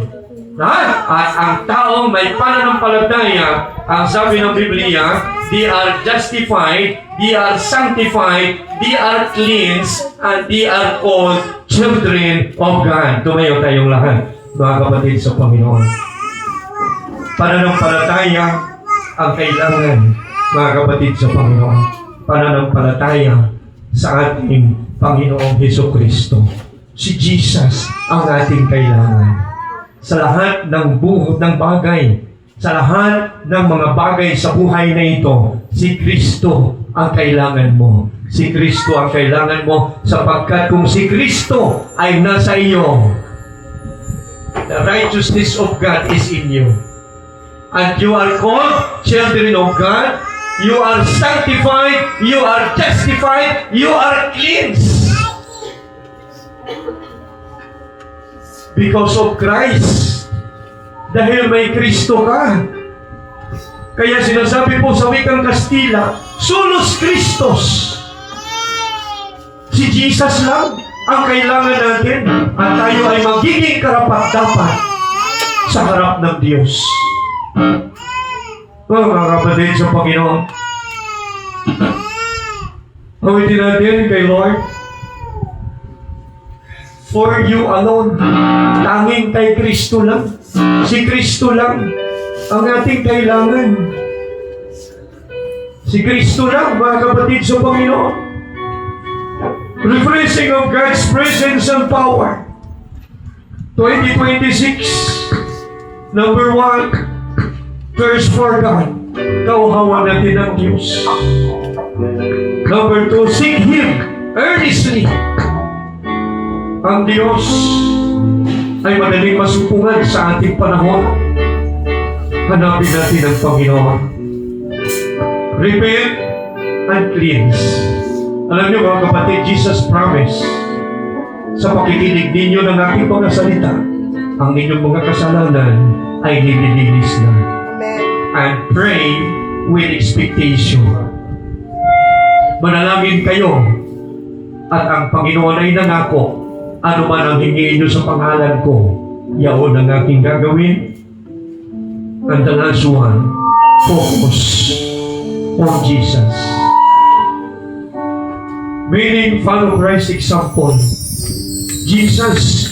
At ang taong may pananampalataya, ang sabi ng Biblia, they are justified, they are sanctified, they are cleansed, and they are called children of God. Tumayo tayong lahat, mga kapatid sa Panginoon. Pananampalataya ang kailangan, mga kapatid sa Panginoon. Pananampalataya sa ating Panginoong Hesukristo. Si Jesus ang ating kailangan. Sa lahat ng ng bagay, sa lahat ng mga bagay sa buhay na ito, si Kristo ang kailangan mo. Si Kristo ang kailangan mo sapagkat kung si Kristo ay nasa iyo, the righteousness of God is in you. And you are called children of God. You are sanctified. You are justified. You are cleansed. Because of Christ. Dahil may Kristo ka. Kaya sinasabi po sa wikang Kastila, Solus Christus. Si Jesus lang ang kailangan natin at tayo ay magiging karapat-dapat sa harap ng Diyos. Mga kapatid sa Panginoon, awitin natin kay Lord. For you alone, tanging kay Kristo lang. Si Kristo lang ang ating kailangan. Si Kristo lang, mga kapatid sa Panginoon. Refreshing of God's presence and power. 2026, number 1, thirst for God. Kauhawan natin ang Diyos. Number 2, seek Him earnestly. Ang Diyos ay madaling masupungan sa ating panahon. Hanapin natin ang Panginoon. Repent and cleanse. Alam niyo mga kapatid, Jesus promised, sa pakikinig ninyo ng aking mga salita, ang inyong mga kasalanan ay nililinis na. And pray with expectation. Manalangin kayo at ang Panginoon ay nangako, ano man ang hingin nyo sa pangalan ko, yaon ang aking gagawin. And the last one, focus on Jesus. Meaning, follow Christ's example. Jesus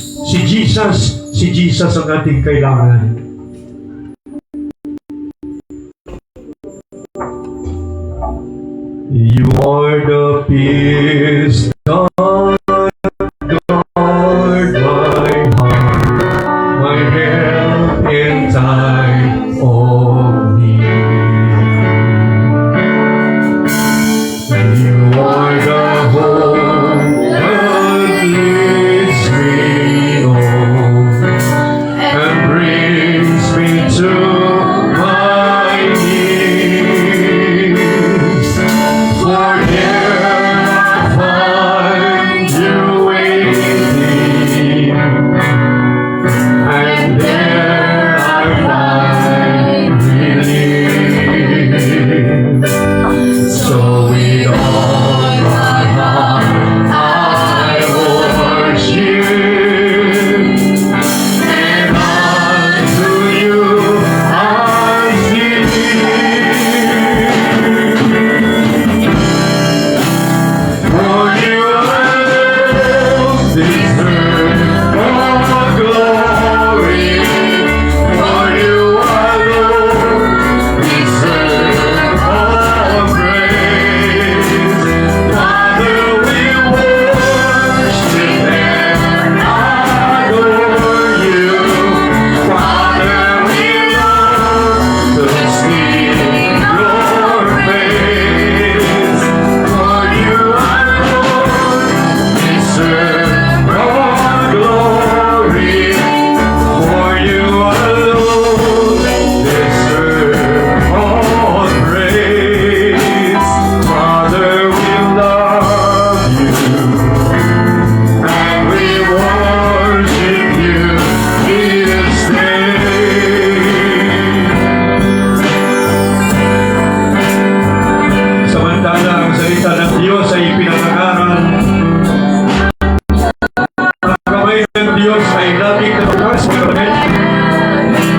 ang ating kailangan. You are the peace that guard my heart, my help in time of need. You are the hope that leads me on and brings me to my knees. For there I find you waiting, and there I find relief. So with all my heart I worship, and unto you I sing. For you alone deserve all glory. For you alone deserve all praise. Father, we worship and adore you. Father, we love to see your face. For you alone deserve all glory. For you alone deserve all praise. Father, we love you and we worship you this day. Samantala ang salita ng Diyos ay pinangangaral, ang kamay ng Diyos ay laging natukas sa kapatid.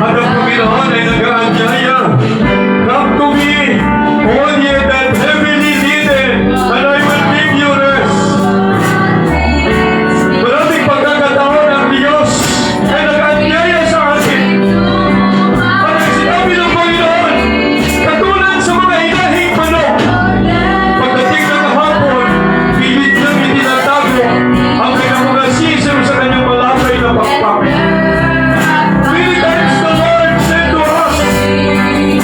At ang Panginoon ay nag-aanyaya. Come to me, all ye that heavily laden, and I will give you rest. Maraming pagkakataon ang Diyos ay nag-aanyaya sa atin. At ang sinabi ng Panginoon, katulad sa mga inahing manok, pagdating ng hapon, pilit lang itinatago ang kanyang mga sisiw sa kanyang malakay na pakpak. Many times the Lord said to us,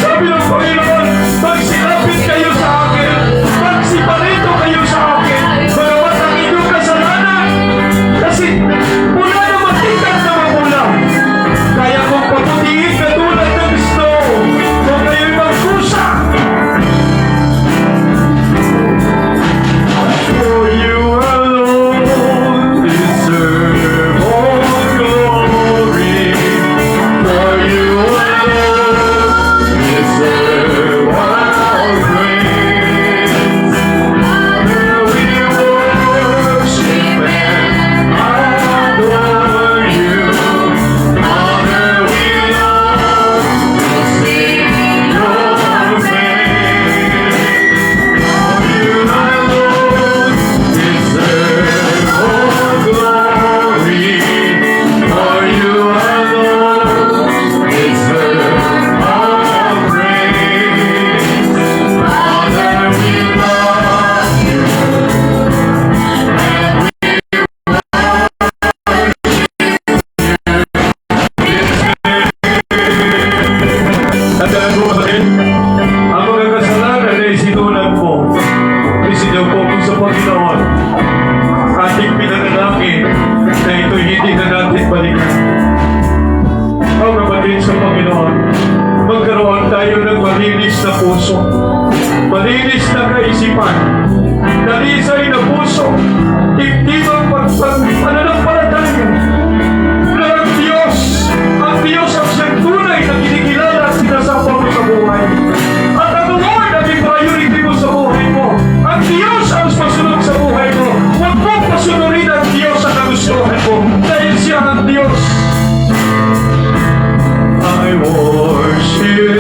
sabi ng Panginoon, magsilapit kayo sa akin, magsiparito kayo sa akin, bagamat ang inyong kasalanan. Kasi mula na matikas na magulang, kaya kong paputiin katulad ng snow, kung kayo'y magkusa. For you alone deserve all glory. For you alone deserve all praise. Father, we worship and adore you. Father, we love to sing your praise. For you alone deserve all glory. For you alone deserve all praise. Father, we love you and we Tandaan mo kapatid, ang mga kasalanan ay sinulat mo. Isigaw po mo sa Panginoon. Ating pinanalangin na ito'y hindi na natin balikan. Ang kapatid sa Panginoon, magkaroon tayo ng malinis na puso, malinis na kaisipan, dalisay na puso, dibdibang pananampalataya na ang Diyos ang siyang tunay na kinikilala at sinasapa mo sa buhay. At ang Lord ang priority mo sa buhay mo. Ang Diyos ang masunod sa buhay mo. Huwag mong pasunurin ang Diyos sa kagustuhan mo dahil siya ang Diyos. I worship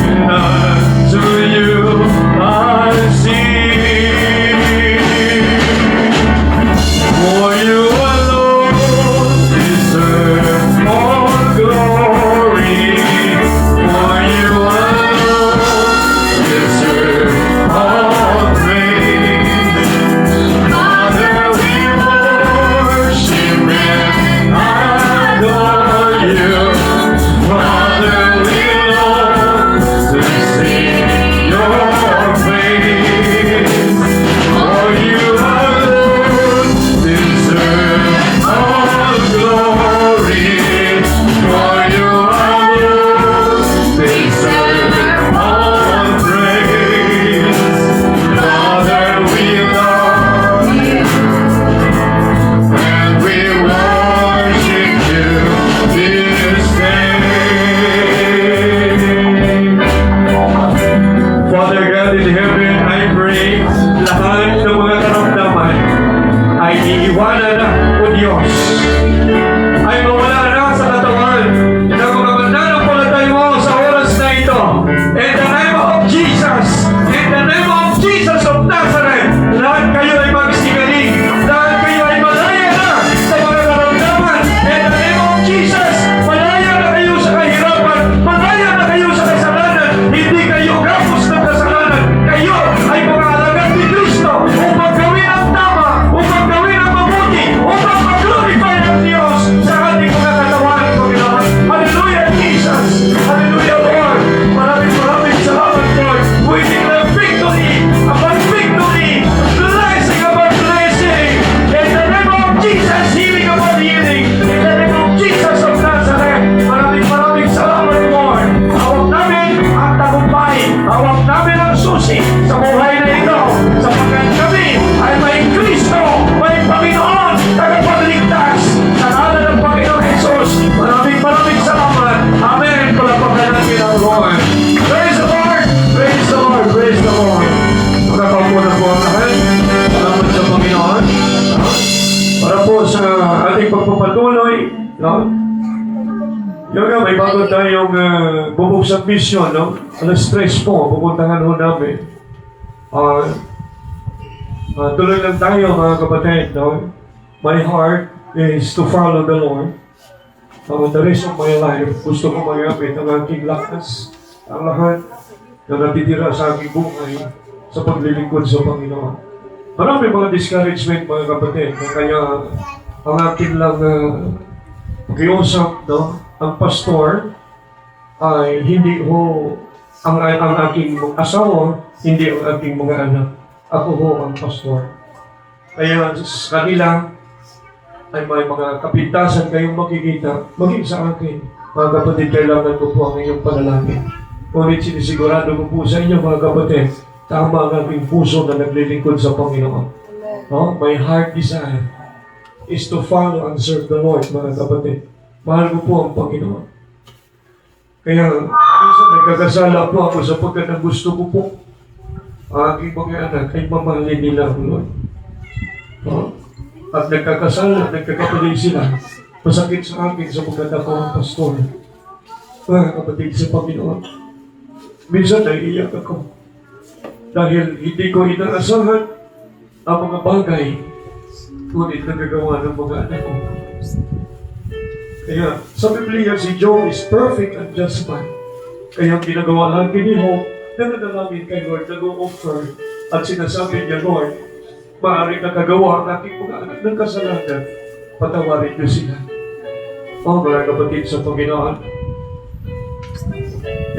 and unto you I sing. God in heaven, I pray, lahat ng mga karamdaman ay iiwanan na, O Diyos. Ay mawala na sa katawan ng mga mananampalatay mo sa oras na ito. In the name of Jesus, in the name of Jesus of Nazareth, lahat kayo ay magsigaling. Lahat kayo ay malaya na sa mga karamdaman. In the name of Jesus, malaya na kayo sa kahirapan. Malaya na kayo sa kasalanan. Hindi kayo gapos ng kasalanan. Kayo ay mga alagad ni Kristo upang gawin ang tama, upang gawin ang mabuti, upang mag-glorify ng Diyos sa ating mga katawan, Panginoon. Hallelujah, Jesus! Hallelujah, Lord! Maraming salamat, Lord! We declare victory upon victory, blessing upon blessing. In the name of Jesus, healing upon healing. In the name of Jesus of Nazareth, maraming salamat, Lord. Hawak namin ang tagumpay. Hawak namin ang susi sa buhay na ito. Sapagkat kami ay may Kristo, may Panginoon, tagapagligtas. Sa ngalan ng Panginoon Jesus, maraming salamat. Amen. Palapakan natin ang Lord. Praise the Lord! Praise the Lord! Praise the Lord! Magkakaupo na po ang lahat. Salamat sa Panginoon. Para po sa ating pagpapatuloy, no? Yung nga, may bago tayong bubuksang mission, no? Alas 3 po, pupuntahan ho namin. Tuloy lang tayo, mga kapatid, no? My heart is to follow the Lord. The rest of my life, gusto ko magamit ang aking lakas, ang lahat na natitira sa aking buhay sa paglilingkod sa Panginoon. Marami mga discouragement, mga kapatid, kaya ang akin lang pakiusap, no? Ang pastor ay hindi ho ang aking asawa, hindi ang aking mga anak. Ako ho ang pastor. Kaya sa kanila ay may mga kapintasan kayong makikita, maging sa akin. Mga kapatid, kailangan ko po ang inyong panalangin. Ngunit sinisigurado ko po sa inyo, mga kapatid, tama ang aking puso na naglilingkod sa Panginoon. No? My heart desire is to follow and serve the Lord, mga kapatid. Mahal ko po ang Panginoon. Kaya, minsan nagkakasala po ako sapagkat ang gusto ko po ang aking mga anak ay mamahalin nila ang Lord. No? At nagkakasala, nagkakapalay sila. Masakit sa akin sapagkat ako ang pastor. Mga kapatid sa Panginoon. Minsan naiiyak ako. Dahil hindi ko inaasahan ang mga bagay ngunit nagagawa ng mga anak ko. Kaya sa Biblia, si Job is perfect and just man. Kaya ang ginagawa lagi ni Job, nananalangin kay Lord, nag-o-offer at sinasabi niya, Lord, maaaring nakagawa ang aking mga anak ng kasalanan, patawarin niyo sila. O mga kapatid sa Panginoon,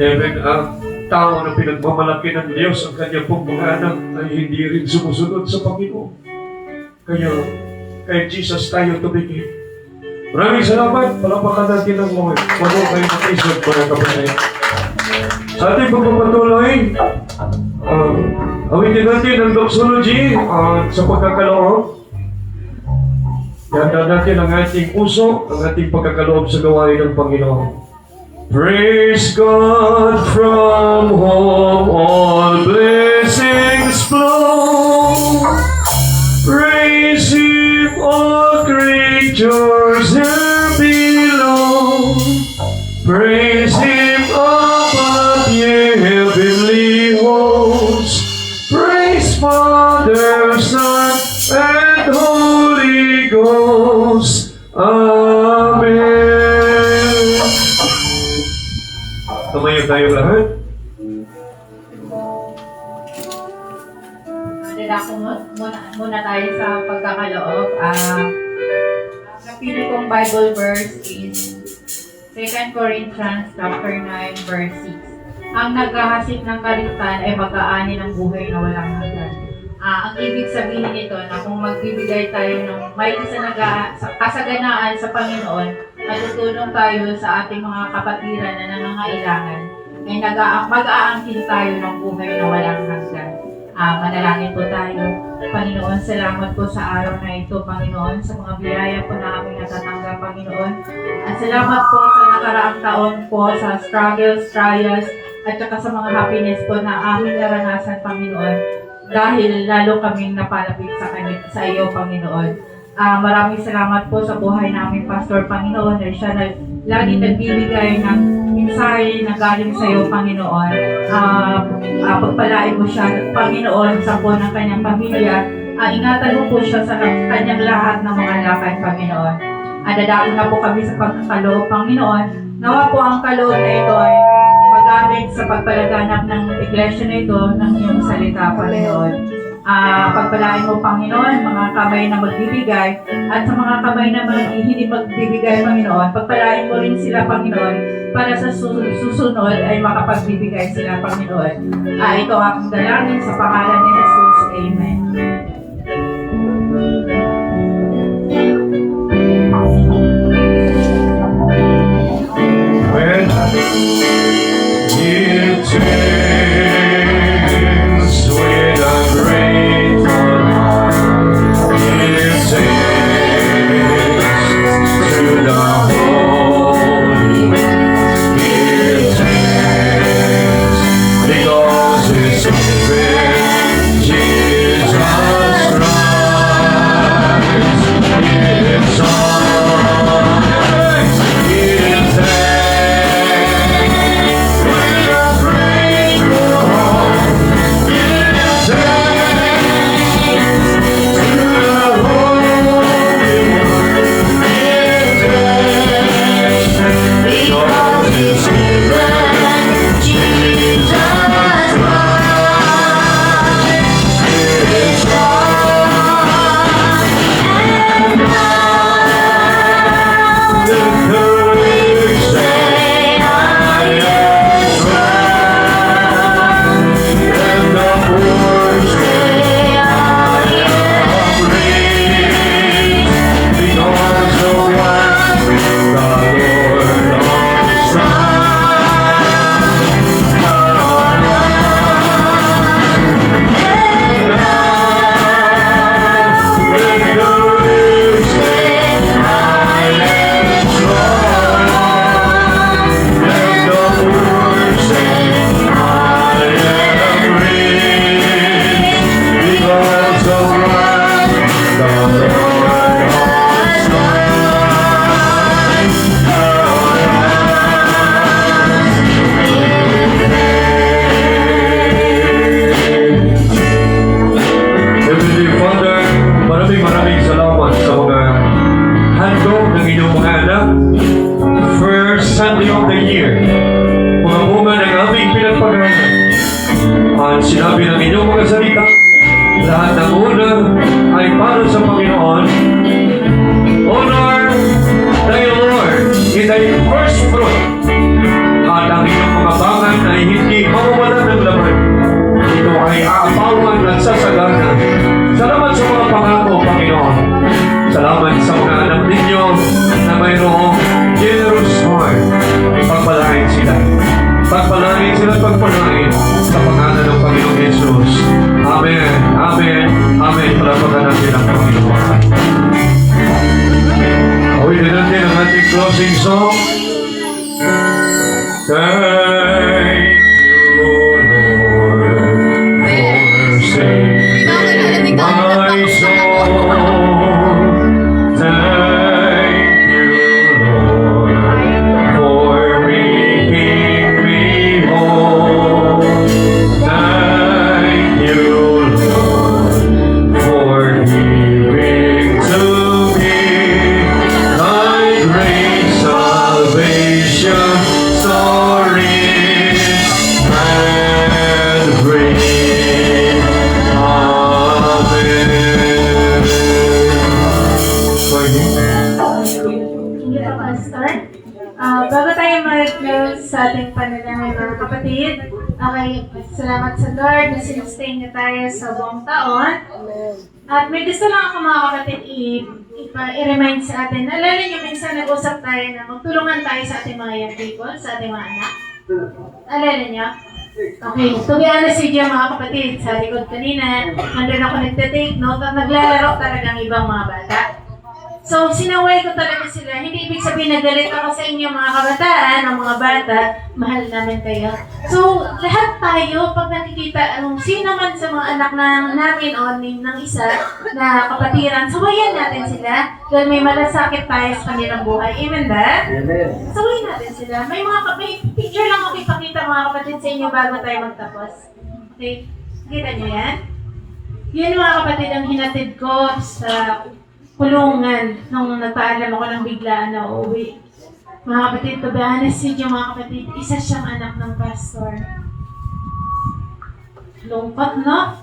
even ang tao na pinagmamalaki ng Diyos ang kanyang pong mga anak ay hindi rin sumusunod sa Panginoon. Kaya, kay Jesus tayo tumingin. Maraming salamat. Palapakan natin ang Lord. Walo kayo ng isip, mga kapatid. Sa ating pagpapatuloy, awitin natin ang doxology sa pagkakaloob. Yanda natin ang ating puso, ang ating pagkakaloob sa gawain ng Panginoon. Praise God from whom all blessings flow. Praise Him, all creatures here below. Praise Him above, ye heavenly hosts. Praise Father, Son, and Holy Ghost. Amen. Tumayo tayo lahat. Ako muna tayo sa pagkakaloob. Napili kong Bible verse is 2 Corinthians chapter 9 verse 6. Ang naghahasik ng kaligtan ay mag-aani ng buhay na walang hanggan. Ang ibig sabihin nito na kung magbibigay tayo ng may kasaganaan sa Panginoon at tutulong tayo sa ating mga kapatiran na nangangailangan, ay mag-aangkin tayo ng buhay na walang hanggan. Manalangin po tayo. Panginoon, salamat po sa araw na ito, Panginoon, sa mga biyaya po na aming natatanggap, Panginoon. At salamat po sa nakaraang taon po sa struggles, trials, at saka sa mga happiness po na aming naranasan, Panginoon, dahil lalo kaming napalapit sa iyo, Panginoon. Maraming salamat po sa buhay namin, Pastor, Panginoon, dahil siya lagi nagbibigay ng mensahe na galing sa iyo, Panginoon. Pagpalain mo siya, Panginoon, sa po ng kanyang pamilya. Ingatan mo po siya sa kanyang lahat ng mga lakad, Panginoon. Dadako na po kami sa pagkakaloob, Panginoon. Nawa po ang kaloob na ito ay magamit sa pagpalaganap ng iglesia na ito ng iyong salita, Panginoon. Pagpalain mo, Panginoon, mga kamay na magbibigay at sa mga kamay na hindi magbibigay, Panginoon, pagpalain mo rin sila, Panginoon, para sa susunod ay makapagbibigay sila, Panginoon. Ito ang dalangin sa pangalan ni Jesus. Amen. When you taste with a grateful heart, you taste to the holy, you taste because it's open, Jesus Christ, it's all, it's maraming salamat sa mga handog ng inyong mga anak. First Sunday of the year, mga bunga ng aming pinagpagalan. At sinabi ng inyong mga salita, lahat ng una ay para sa Panginoon. Honor thy Lord in thy first fruit. At ang inyong mga bangan ay hindi mawawala ng laman. Ito ay aapawan at sasagana. Salamat sa mga pangako, Panginoon. Salamat sa mga anak ninyo na mayroong generous heart. Pagpalain sila. Pagpalain sila at pagpalain sa pangalan ng Panginoong Jesus. Amen. Amen. Amen. Palapagan natin ang Panginoon. Awitin natin ang ating closing song. Thank you, Lord, for saving my soul. Thank you, Lord, for making me whole. Thank you, Lord, for giving to me thy great salvation story and great. Amen. Hindi pa, Pastor. Bago tayo mag-close sa ating panalangin, mga kapatid, okay, salamat sa Lord na sinustain niya tayo sa buong taon. At may gusto lang ako, mga kapatid, i-remind sa atin. Naalala niyo, minsan nag-usap tayo na magtulungan tayo sa ating mga young people, sa ating mga anak. Naalala niyo? Okay, to be honest with you, mga kapatid, sa likod kanina, nandun ako nagte-take note at naglalaro talagang ibang mga bata. So, sinaway ko talaga sila. Hindi ibig sabihin na galit ako sa inyo mga kabataan, ang mga bata, mahal namin kayo. So, lahat tayo, pag nakikita sino man sa mga anak namin o ng isa na kapatiran, sawayan natin sila dahil may malasakit tayo sa kanilang buhay. Amen ba? Amen. Sawayan natin sila. May picture lang ako ipakita mga kapatid sa inyo bago tayo magtapos. Okay? Kita niyo yan? Yan mga kapatid ang hinatid ko sa kulungan nung napaalam ako ng biglaan na uuwi. Mga kapatid, to be honest with you, mga kapatid, isa siyang anak ng pastor. Lungkot, no?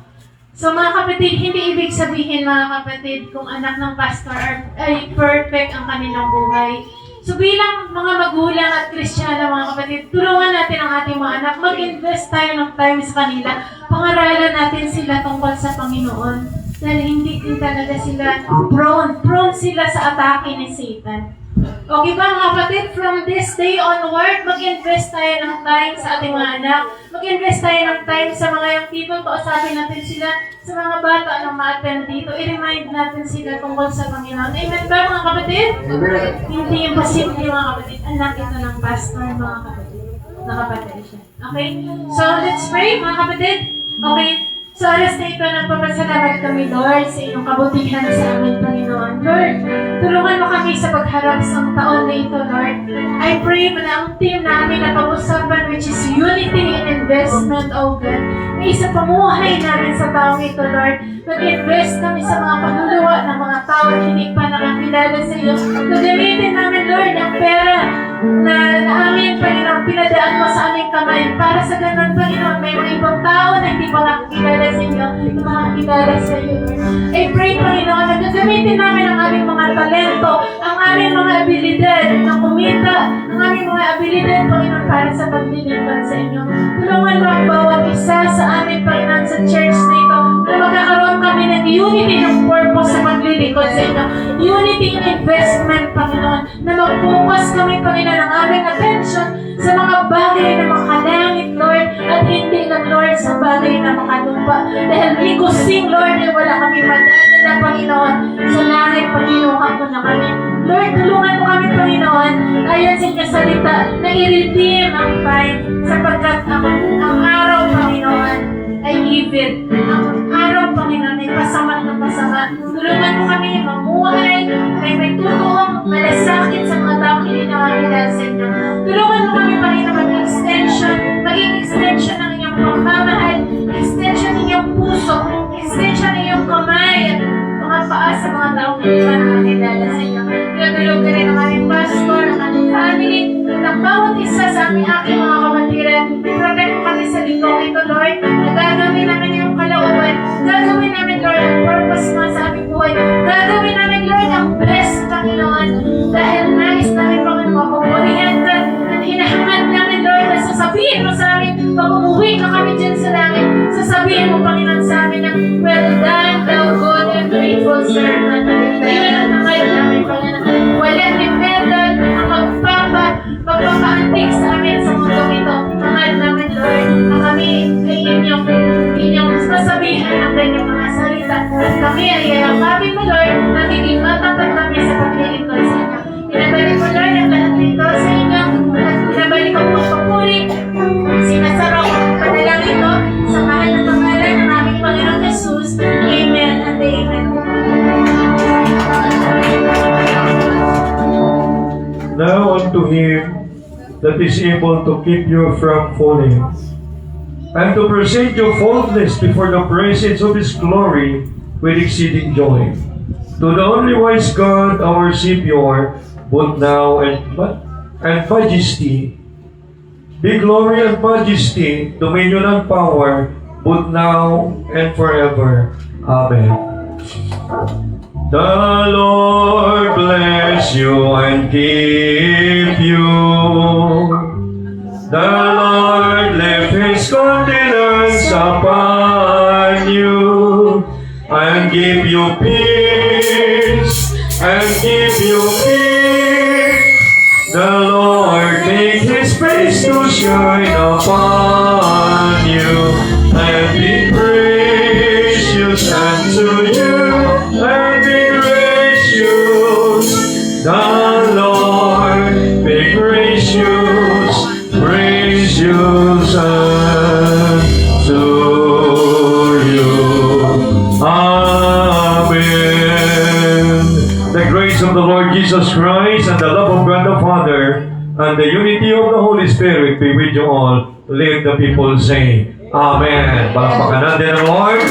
So mga kapatid, hindi ibig sabihin mga kapatid kung anak ng pastor ay perfect ang kanilang buhay. So bilang mga magulang at Kristiyano mga kapatid, tulungan natin ang ating mga anak, mag-invest tayo ng time sa kanila, pangaralan natin sila tungkol sa Panginoon. Dahil hindi din talaga sila prone sila sa atake ni Satan. Okay ba mga kapatid, from this day onward, mag-invest tayo ng time sa ating mga anak. Mag-invest tayo ng time sa mga young people, kausapin natin sila sa mga bata na ma-attend dito. I-remind natin sila tungkol sa Panginoon. Amen ba mga kapatid? Amen. Hindi imposible mga kapatid. Anak ito ng pastor mga kapatid. Nakapatay siya. Okay? So let's pray mga kapatid. Okay? Sa oras na ito, nagpapasalamat kami, Lord, sa iyong kabutihan sa amin, Panginoon. Lord, tulungan mo kami sa pagharap sa taon na ito, Lord. I pray na ang team namin na pag-usapan, which is unity and investment, O God, may sa pamuhay namin sa taong ito, Lord. Mag-invest kami sa mga pagluluwa ng mga tao na hindi pa nakakilala sa iyo. Gagamitin namin, Lord, ang pera na amin, Panginoon, pinadaan mo sa aming kamay. Para sa ganun, Panginoon, may mga ibang tao na hindi pa nakakilala sa inyo, na makakilala sa iyo, Lord. I pray, Panginoon, na gagamitin namin ang aming mga talento, ang aming mga abilidad na kumita, ang aming mga abilidad, Panginoon, para sa paglilingkod sa inyo. Tulungan mo ang bawat isa sa amin, Panginoon, sa church na ito, na magkakaroon kami ng unity ng purpose sa paglilingkod sa inyo. Unity in investment, Panginoon, na mag-focus kami, Panginoon, ng aming attention sa mga bagay na makalangit, Lord, at hindi lang, Lord, sa bagay na makalupa. Dahil likusing, Lord, ay wala kami madadala, Panginoon, sa langit, Panginoon mo na kami. Lord, tulungan mo kami, Panginoon, ayon sa inyong salita, na i-redeem ang time, sapagkat ang araw, Panginoon, ay evil. Ang araw, Panginoon, ay pasama ng pasama. Tulungan mo kami mamuhay, may tutuong malasakit sa mga taong hindi nakakilala sa inyo. Tulungan mo kami, Panginoon, maging extension ng inyong pagmamahal, extension ng inyong puso, extension ng inyong kamay, at mga paa sa mga taong hindi pa nakakilala sa inyo. Tinutulog ka rin ang aming pastor, ang aming family, at ang bawat isa sa aking mga kapatiran. I-protect mo kami sa lingkong ito, Lord, na gagawin namin yung kalooban, gagawin namin, Lord, ang purpose mo sa aming buhay, gagawin namin, Lord, ang blessed, Panginoon, dahil nais namin, Panginoon, mapupurihan ka, at hinahangad namin, Lord, na sasabihin mo sa amin, pag umuwi na kami dyan sa langit, sasabihin mo, Panginoon, sa amin na, well done, thou good and faithful servant. Iwan ang tangay namin, Panginoon. Walang dependent ang pagpapaantig sa amin sa mundo ito. Mahal namin, Lord, na kami ay inyong masabihan ang ganyang mga salita. At kami ay yakapin mo, Lord, nagiging matapat kami sa paglilingkod sa inyo. Pinabalik mo, Lord, ang lahat nito sa inyo. At pinabalik ang pagpapuri. Sinasaraw ang panalangin ko sa mahal na pangalan ng aming Panginoong Jesus. Amen and amen. Now unto him that is able to keep you from falling, and to present you faultless before the presence of his glory with exceeding joy. To the only wise God, our Savior, both now and majesty, be glory and majesty, dominion and power, both now and forever. Amen. The Lord bless you and keep you. The Lord lift his countenance upon you and give you peace, and give you peace. The Lord make his face to shine upon you and be gracious unto you, and be gracious grace of the Lord Jesus Christ and the love of God the Father and the unity of the Holy Spirit be with you all. Let the people say, Amen. Palakpakan natin ang Lord.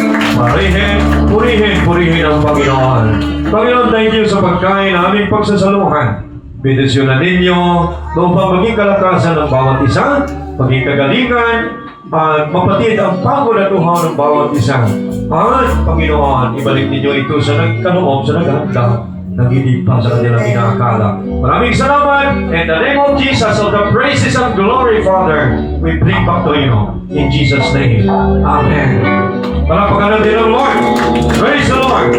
Purihin ang Panginoon. Panginoon, thank you sa pagkain na aming pagsasaluhan. Bendisyonan ninyo upang maging kalakasan ng bawat isa, maging kagalingan, at mapatid ang pagod at uhaw ng bawat isa. At, Panginoon, ibalik ninyo ito sa nagkaloob, sa naghahanda, nang hindi pa sa kanilang inaakala. Maraming salamat. In the name of Jesus, of the praises and glory, Father, we bring back to you. In Jesus' name. Amen. Palakpakan natin ang Lord. Praise the Lord.